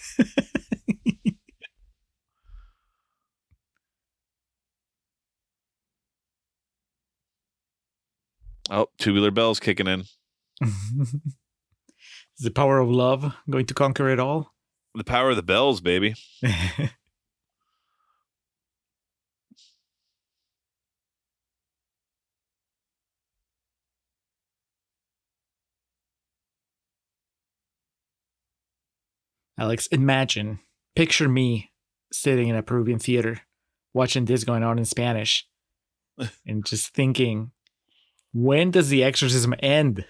Oh, Tubular Bell's kicking in. Is the power of love going to conquer it all? The power of the bells, baby. Alex, picture me sitting in a Peruvian theater watching this going on in Spanish and just thinking, when does the exorcism end?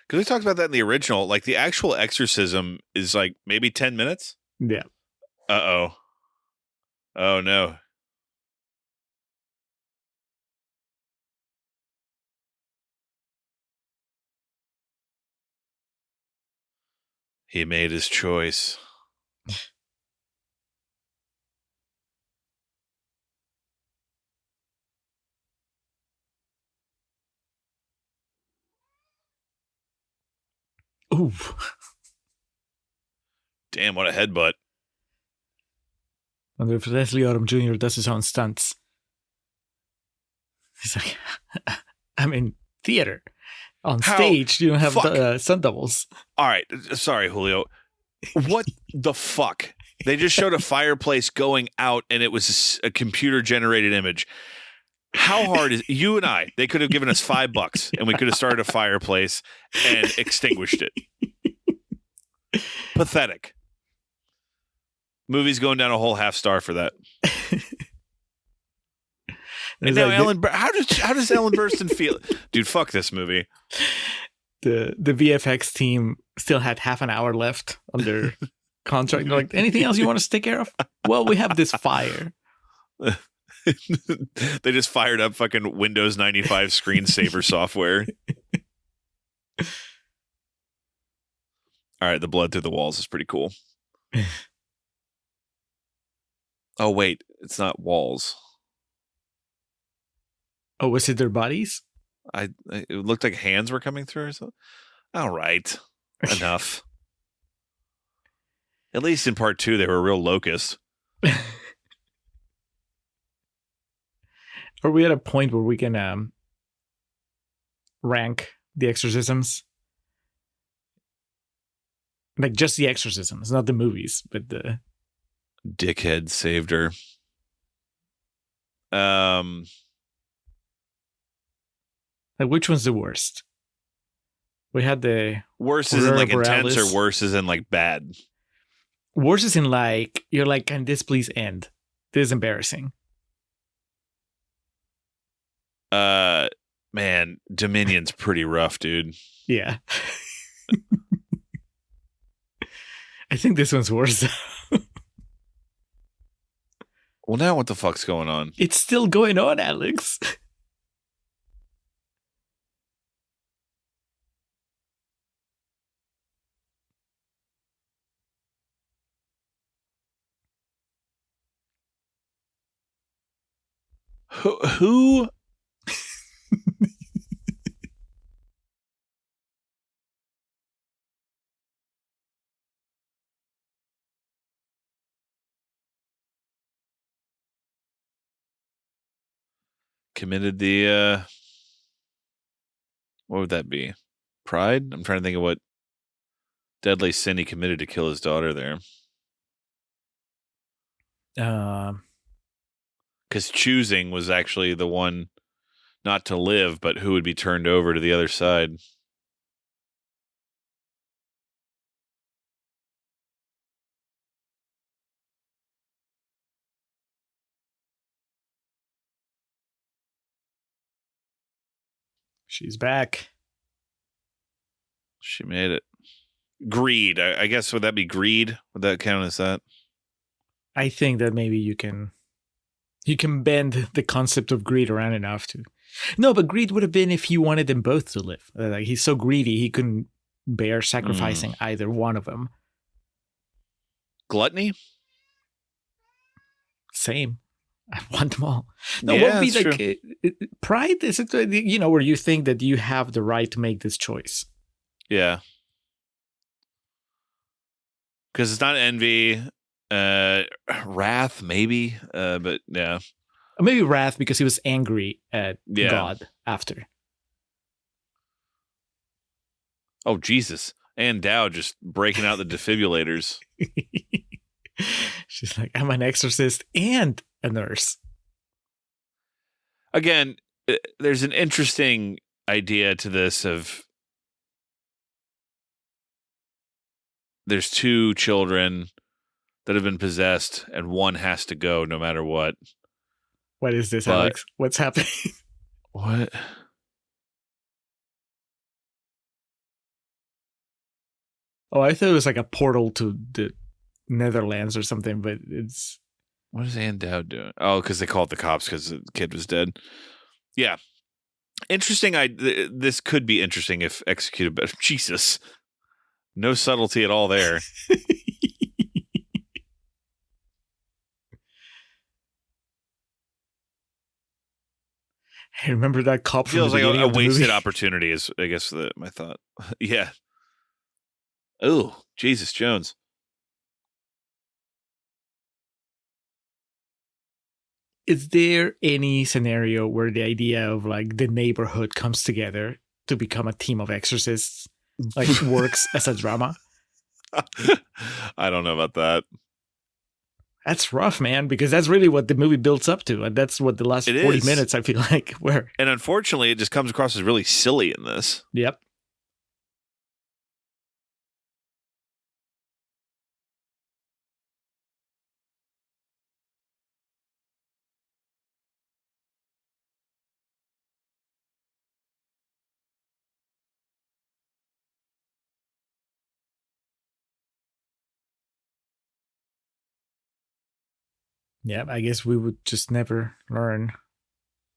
Because we talked about that in the original. Like, the actual exorcism is like maybe 10 minutes. Yeah. Uh-oh. Oh, no. He made his choice. Ooh. Damn, what a headbutt. Wonder if Leslie Odom Jr. does his own stunts. He's like, I'm in theater. On stage, you don't have stunt doubles. All right. Sorry, Julio. What the fuck? They just showed a fireplace going out, and it was a computer-generated image. How hard is you and I? They could have given us $5, and we could have started a fireplace and extinguished it. Pathetic. Movie's going down a whole half star for that. And now how does Ellen Burstyn feel? Dude, fuck this movie. The VFX team still had half an hour left on their contract. They're like, anything else you want us to take care of? Well, we have this fire. They just fired up fucking Windows 95 screensaver software. All right, the blood through the walls is pretty cool. Oh, wait, it's not walls. Oh, was it their bodies? It looked like hands were coming through or something. All right, enough. At least in part 2, they were real locusts. Are we at a point where we can rank the exorcisms? Like just the exorcisms, not the movies, but the dickhead saved her. Like which one's the worst? We had the worst is in like intense, or worse is in like bad. Worse is in like you're like, can this please end? This is embarrassing. Man, Dominion's pretty rough, dude. Yeah. I think this one's worse. Well, now what the fuck's going on? It's still going on, Alex. Who? Committed the what would that be? Pride? I'm trying to think of what deadly sin he committed to kill his daughter there. Because choosing was actually the one not to live, but who would be turned over to the other side. She's back. She made it. Greed. I guess, would that be greed? Would that count as that? I think that maybe you can bend the concept of greed around enough to No, but greed would have been if he wanted them both to live. Like he's so greedy, he couldn't bear sacrificing either one of them. Gluttony? Same. I want them all. No, Yeah, what would be that's like true. pride? Is it where you think that you have the right to make this choice? Yeah. Because it's not envy, wrath, maybe, but yeah. Or maybe wrath because he was angry at Yeah. God after. Oh, Jesus. Ann Dowd just breaking out the defibrillators. She's like, I'm an exorcist and a nurse. Again, there's an interesting idea to this of there's two children that have been possessed and one has to go no matter what. What is this, But- Alex? What's happening? What? Oh, I thought it was like a portal to the Netherlands or something, but it's... What is Ann Dowd doing? Oh, because they called the cops because the kid was dead. Yeah. Interesting. This could be interesting if executed better. Jesus. No subtlety at all there. I remember that cop from Feels the like beginning a of the wasted movie. opportunity is, I guess, my thought. Yeah. Oh, Jesus Jones. Is there any scenario where the idea of like the neighborhood comes together to become a team of exorcists like works as a drama? I don't know about that. That's rough, man, because that's really what the movie builds up to, and that's what the last It 40 is. minutes I feel like were. And unfortunately, it just comes across as really silly in this. Yep. Yeah, I guess we would just never learn.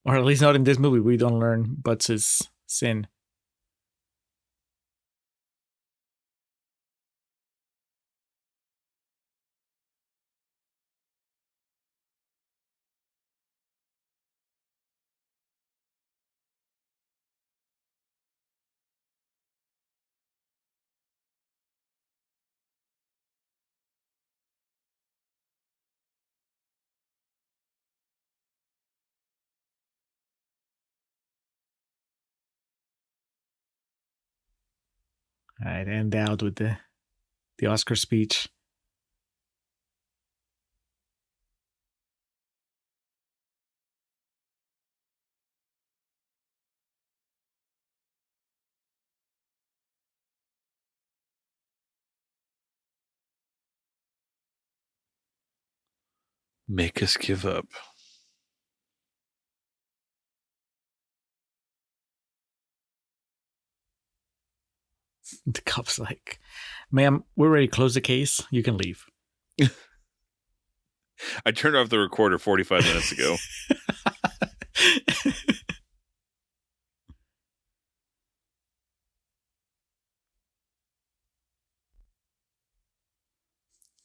Or at least not in this movie. We don't learn Butts' sin. All right, Ann Dowd with the Oscar speech. Make us give up. The cop's like, ma'am, we're ready to close the case. You can leave. I turned off the recorder 45 minutes ago.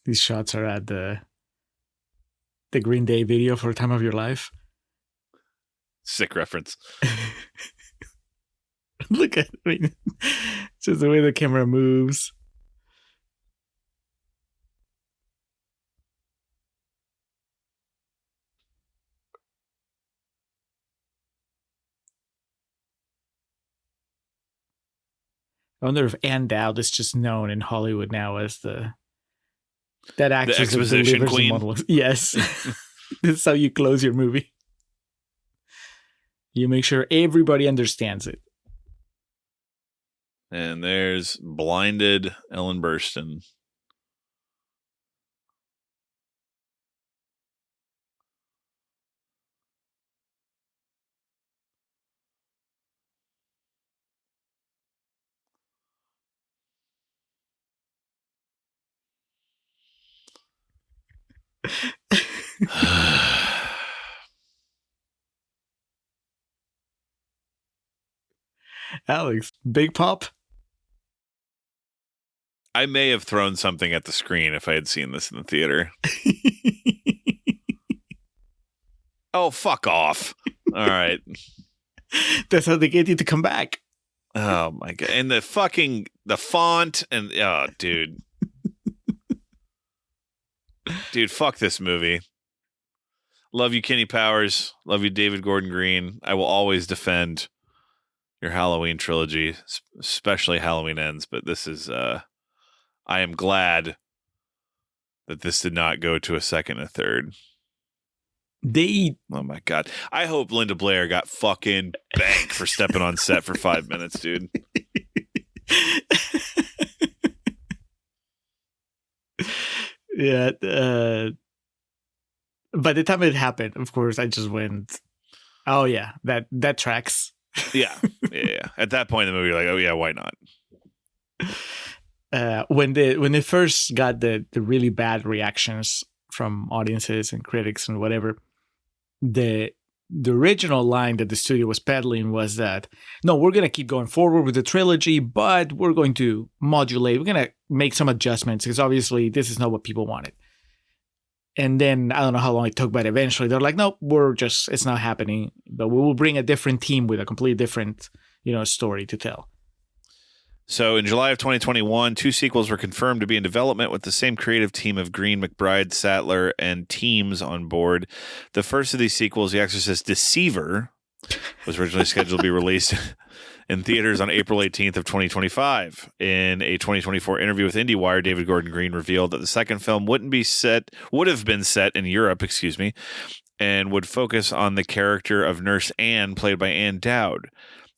These shots are at the Green Day video for Time of Your Life. Sick reference. Look at me. Just the way the camera moves. I wonder if Ann Dowd is just known in Hollywood now as that actress that exposition delivers the queen? monologues. Yes. This is how you close your movie. You make sure everybody understands it. And there's blinded Ellen Burstyn. Alex, Big Pop? I may have thrown something at the screen if I had seen this in the theater. Oh, fuck off. All right. That's how they get you to come back. Oh, my God. And the font and, oh, dude. Dude, fuck this movie. Love you, Kenny Powers. Love you, David Gordon Green. I will always defend your Halloween trilogy, especially Halloween Ends. But this is, I am glad that this did not go to a second and a third. Oh my God. I hope Linda Blair got fucking banked for stepping on set for 5 minutes, dude. Yeah. By the time it happened, of course, I just went, oh yeah, that tracks. Yeah. At that point in the movie, you're like, oh yeah, why not? When they first got the really bad reactions from audiences and critics and whatever, the original line that the studio was peddling was that, no, we're going to keep going forward with the trilogy, but we're going to modulate. We're going to make some adjustments because obviously this is not what people wanted. And then I don't know how long it took, but eventually they're like, no, it's not happening. But we will bring a different team with a completely different, story to tell. So in July of 2021, 2 sequels were confirmed to be in development with the same creative team of Green, McBride, Sattler, and teams on board. The first of these sequels, The Exorcist Deceiver, was originally scheduled to be released in theaters on April 18th of 2025. In a 2024 interview with IndieWire, David Gordon Green revealed that the second film would have been set in Europe, and would focus on the character of Nurse Ann, played by Ann Dowd.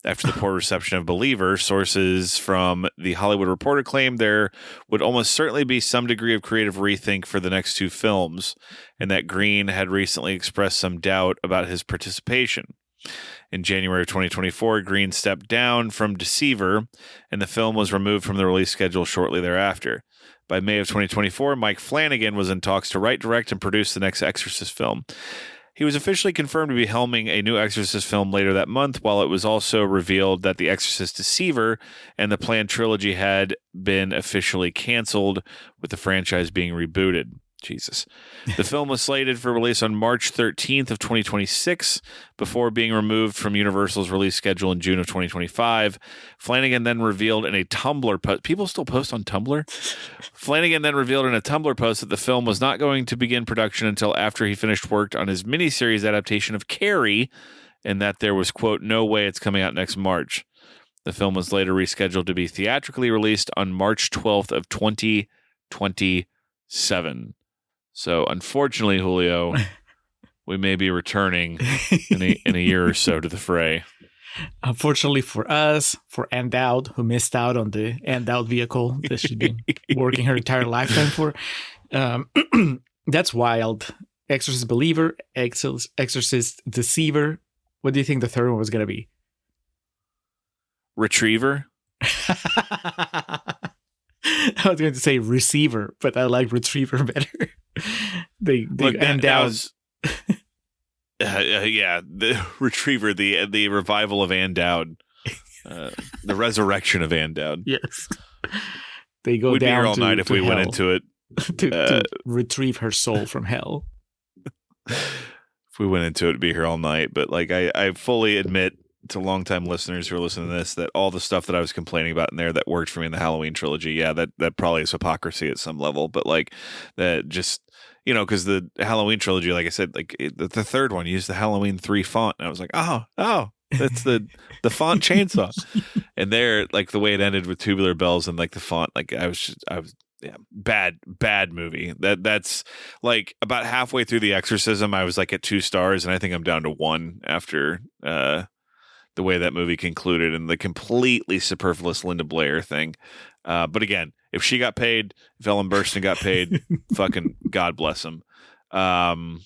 After the poor reception of Believer, sources from The Hollywood Reporter claimed there would almost certainly be some degree of creative rethink for the next 2 films, and that Green had recently expressed some doubt about his participation. In January of 2024, Green stepped down from Deceiver, and the film was removed from the release schedule shortly thereafter. By May of 2024, Mike Flanagan was in talks to write, direct, and produce the next Exorcist film. He was officially confirmed to be helming a new Exorcist film later that month, while it was also revealed that The Exorcist Deceiver and the planned trilogy had been officially canceled, with the franchise being rebooted. Jesus. The film was slated for release on March 13th of 2026 before being removed from Universal's release schedule in June of 2025. Flanagan then revealed in a Tumblr post. People still post on Tumblr? Flanagan then revealed in a Tumblr post that the film was not going to begin production until after he finished work on his miniseries adaptation of Carrie, and that there was, quote, no way it's coming out next March. The film was later rescheduled to be theatrically released on March 12th of 2027. So, unfortunately, Julio, we may be returning in a year or so to the fray. Unfortunately for us, for Ann Dowd, who missed out on the Ann Dowd vehicle that she's been working her entire lifetime for. That's wild. Exorcist Believer, Exorcist Deceiver. What do you think the third one was going to be? Retriever? I was going to say receiver, but I like retriever better. Ann Dowd. Yeah, the Retriever, the revival of Ann Dowd, the resurrection of Ann Dowd. Yes, they go We'd down be here all night if we hell went into it to retrieve her soul from hell. If we went into it, it'd be here all night. But like, I fully admit to longtime listeners who are listening to this that all the stuff that I was complaining about in there that worked for me in the Halloween trilogy, yeah, that probably is hypocrisy at some level. But like that just. Because the Halloween trilogy, like I said, like the third one used the Halloween 3 font, and I was like, oh, that's the font chainsaw. And there, like the way it ended with Tubular Bells and like the font, like I was bad movie. That's like about halfway through the Exorcism, I was like at 2 stars, and I think I'm down to 1 after the way that movie concluded and the completely superfluous Linda Blair thing. But again, if she got paid, if Ellen Burstyn got paid, fucking God bless him. D-.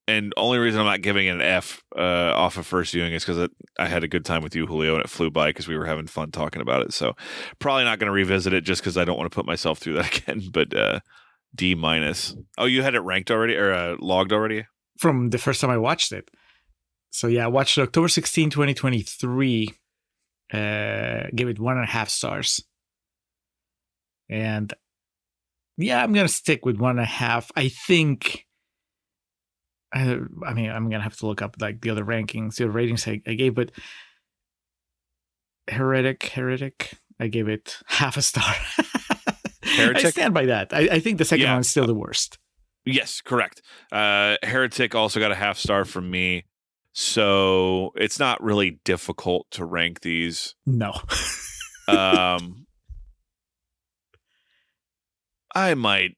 And only reason I'm not giving it an F off of first viewing is because I had a good time with you, Julio, and it flew by because we were having fun talking about it. So probably not going to revisit it just because I don't want to put myself through that again. But D-. Oh, you had it ranked already or logged already? from the first time I watched it. So yeah, I watched it October 16, 2023. Give it 1.5 stars. And yeah, I'm going to stick with 1.5. I think, I mean, I'm going to have to look up like the other rankings, the other ratings I gave, but Heretic, I gave it 0.5 star. Heretic? I stand by that. I think the second Yeah. one is still the worst. Yes, correct. Heretic also got a 0.5 star from me. So it's not really difficult to rank these. No. I might.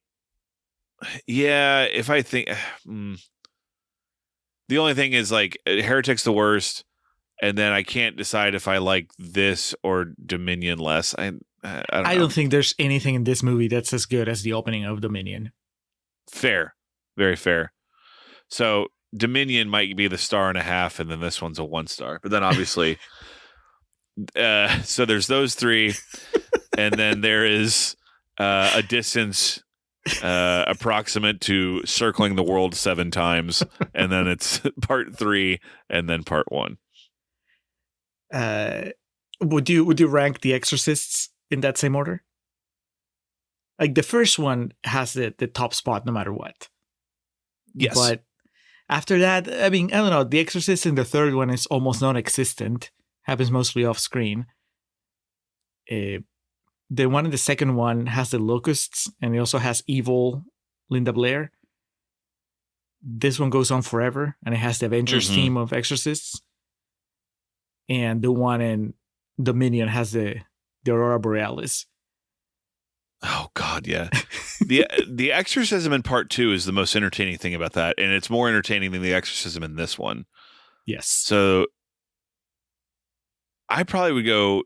Yeah, if I think. The only thing is, like, Heretic's the worst, and then I can't decide if I like this or Dominion less. I don't know. I don't think there's anything in this movie that's as good as the opening of Dominion. Fair. Very fair. So Dominion might be the 1.5 stars, and then this one's a 1 star. But then obviously, so there's those three, and then there is a distance approximate to circling the world 7 times, and then it's part 3, and then part 1. Would you rank The Exorcists in that same order? Like the first one has the top spot no matter what. Yes. But after that, I mean, I don't know. The Exorcist in the third one is almost non-existent. Happens mostly off screen. The one in the second one has the locusts, and it also has evil Linda Blair. This one goes on forever, and it has the Avengers team of exorcists. And the one in Dominion has the Aurora Borealis. Oh God, yeah. the exorcism in part 2 is the most entertaining thing about that, and it's more entertaining than the exorcism in this one. Yes. So I probably would go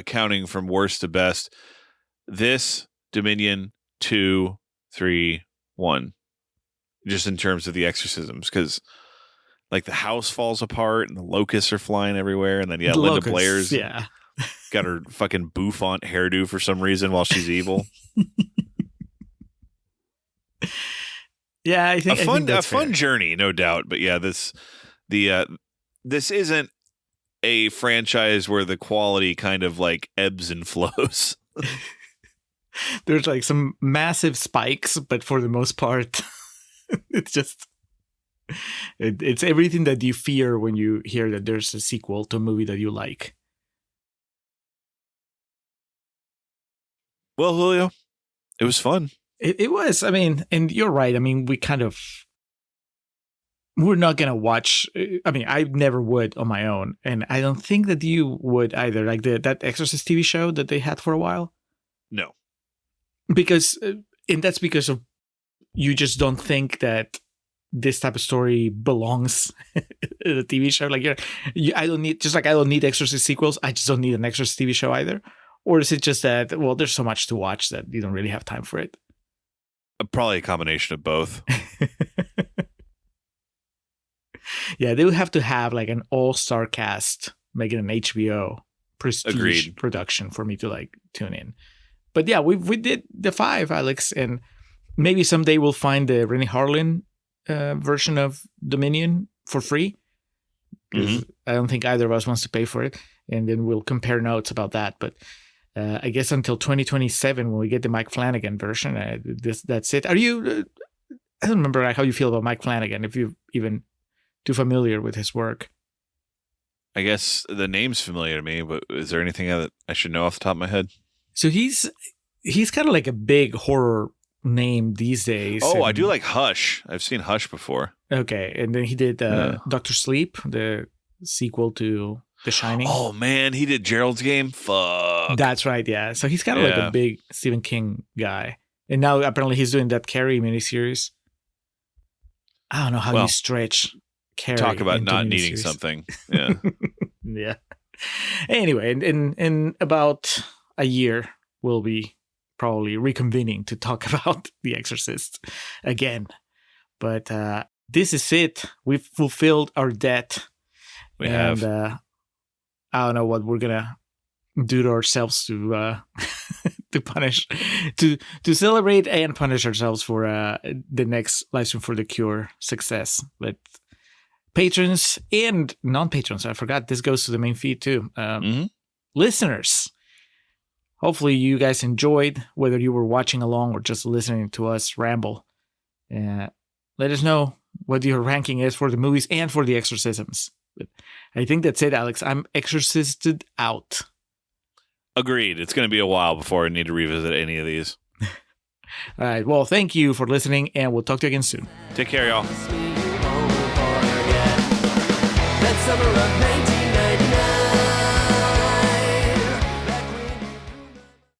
counting from worst to best. This, Dominion, 2, 3, 1. Just in terms of the exorcisms, because like the house falls apart and the locusts are flying everywhere, and then The Linda locusts, Blair's yeah. got her fucking bouffant hairdo for some reason while she's evil. Yeah, I think a fun journey, no doubt. But yeah, this isn't a franchise where the quality kind of like ebbs and flows. There's like some massive spikes, but for the most part, it's just it's everything that you fear when you hear that there's a sequel to a movie that you like. Well, Julio, it was fun. It was. I mean, and you're right. I mean, we're not going to watch. I mean, I never would on my own. And I don't think that you would either. Like that Exorcist TV show that they had for a while. No. Because, and that's because of you just don't think that this type of story belongs in a TV show. Like, I don't need Exorcist sequels. I just don't need an Exorcist TV show either. Or is it just that, well, there's so much to watch that you don't really have time for it? Probably a combination of both. Yeah, they would have to have like an all-star cast making an HBO prestige production for me to like tune in. But yeah, we did the 5, Alex, and maybe someday we'll find the Rennie Harlin version of Dominion for free. Because I don't think either of us wants to pay for it, and then we'll compare notes about that. But I guess until 2027, when we get the Mike Flanagan version, that's it. Are you? I don't remember how you feel about Mike Flanagan. If you're even too familiar with his work. I guess the name's familiar to me, but is there anything that I should know off the top of my head? So he's kind of like a big horror name these days. Oh, I do like Hush. I've seen Hush before. Okay, and then he did Dr. Sleep, the sequel to The Shining. Oh man, he did Gerald's Game. Fuck. That's right. Yeah. So he's kind of like a big Stephen King guy, and now apparently he's doing that Carrie miniseries. I don't know how you stretch Carrie. Talk about not needing something. Yeah. Yeah. Anyway, in about a year, we'll be probably reconvening to talk about The Exorcist again. But this is it. We've fulfilled our debt. We have. I don't know what we're gonna do to ourselves to to celebrate and punish ourselves for the next live stream for the Cure success. But patrons and non-patrons, I forgot this goes to the main feed too. Listeners, hopefully you guys enjoyed, whether you were watching along or just listening to us ramble. Let us know what your ranking is for the movies and for the exorcisms. But I think that's it, Alex. I'm exorcisted out. Agreed. It's going to be a while before I need to revisit any of these. All right. Well, thank you for listening, and we'll talk to you again soon. Take care, y'all. That summer of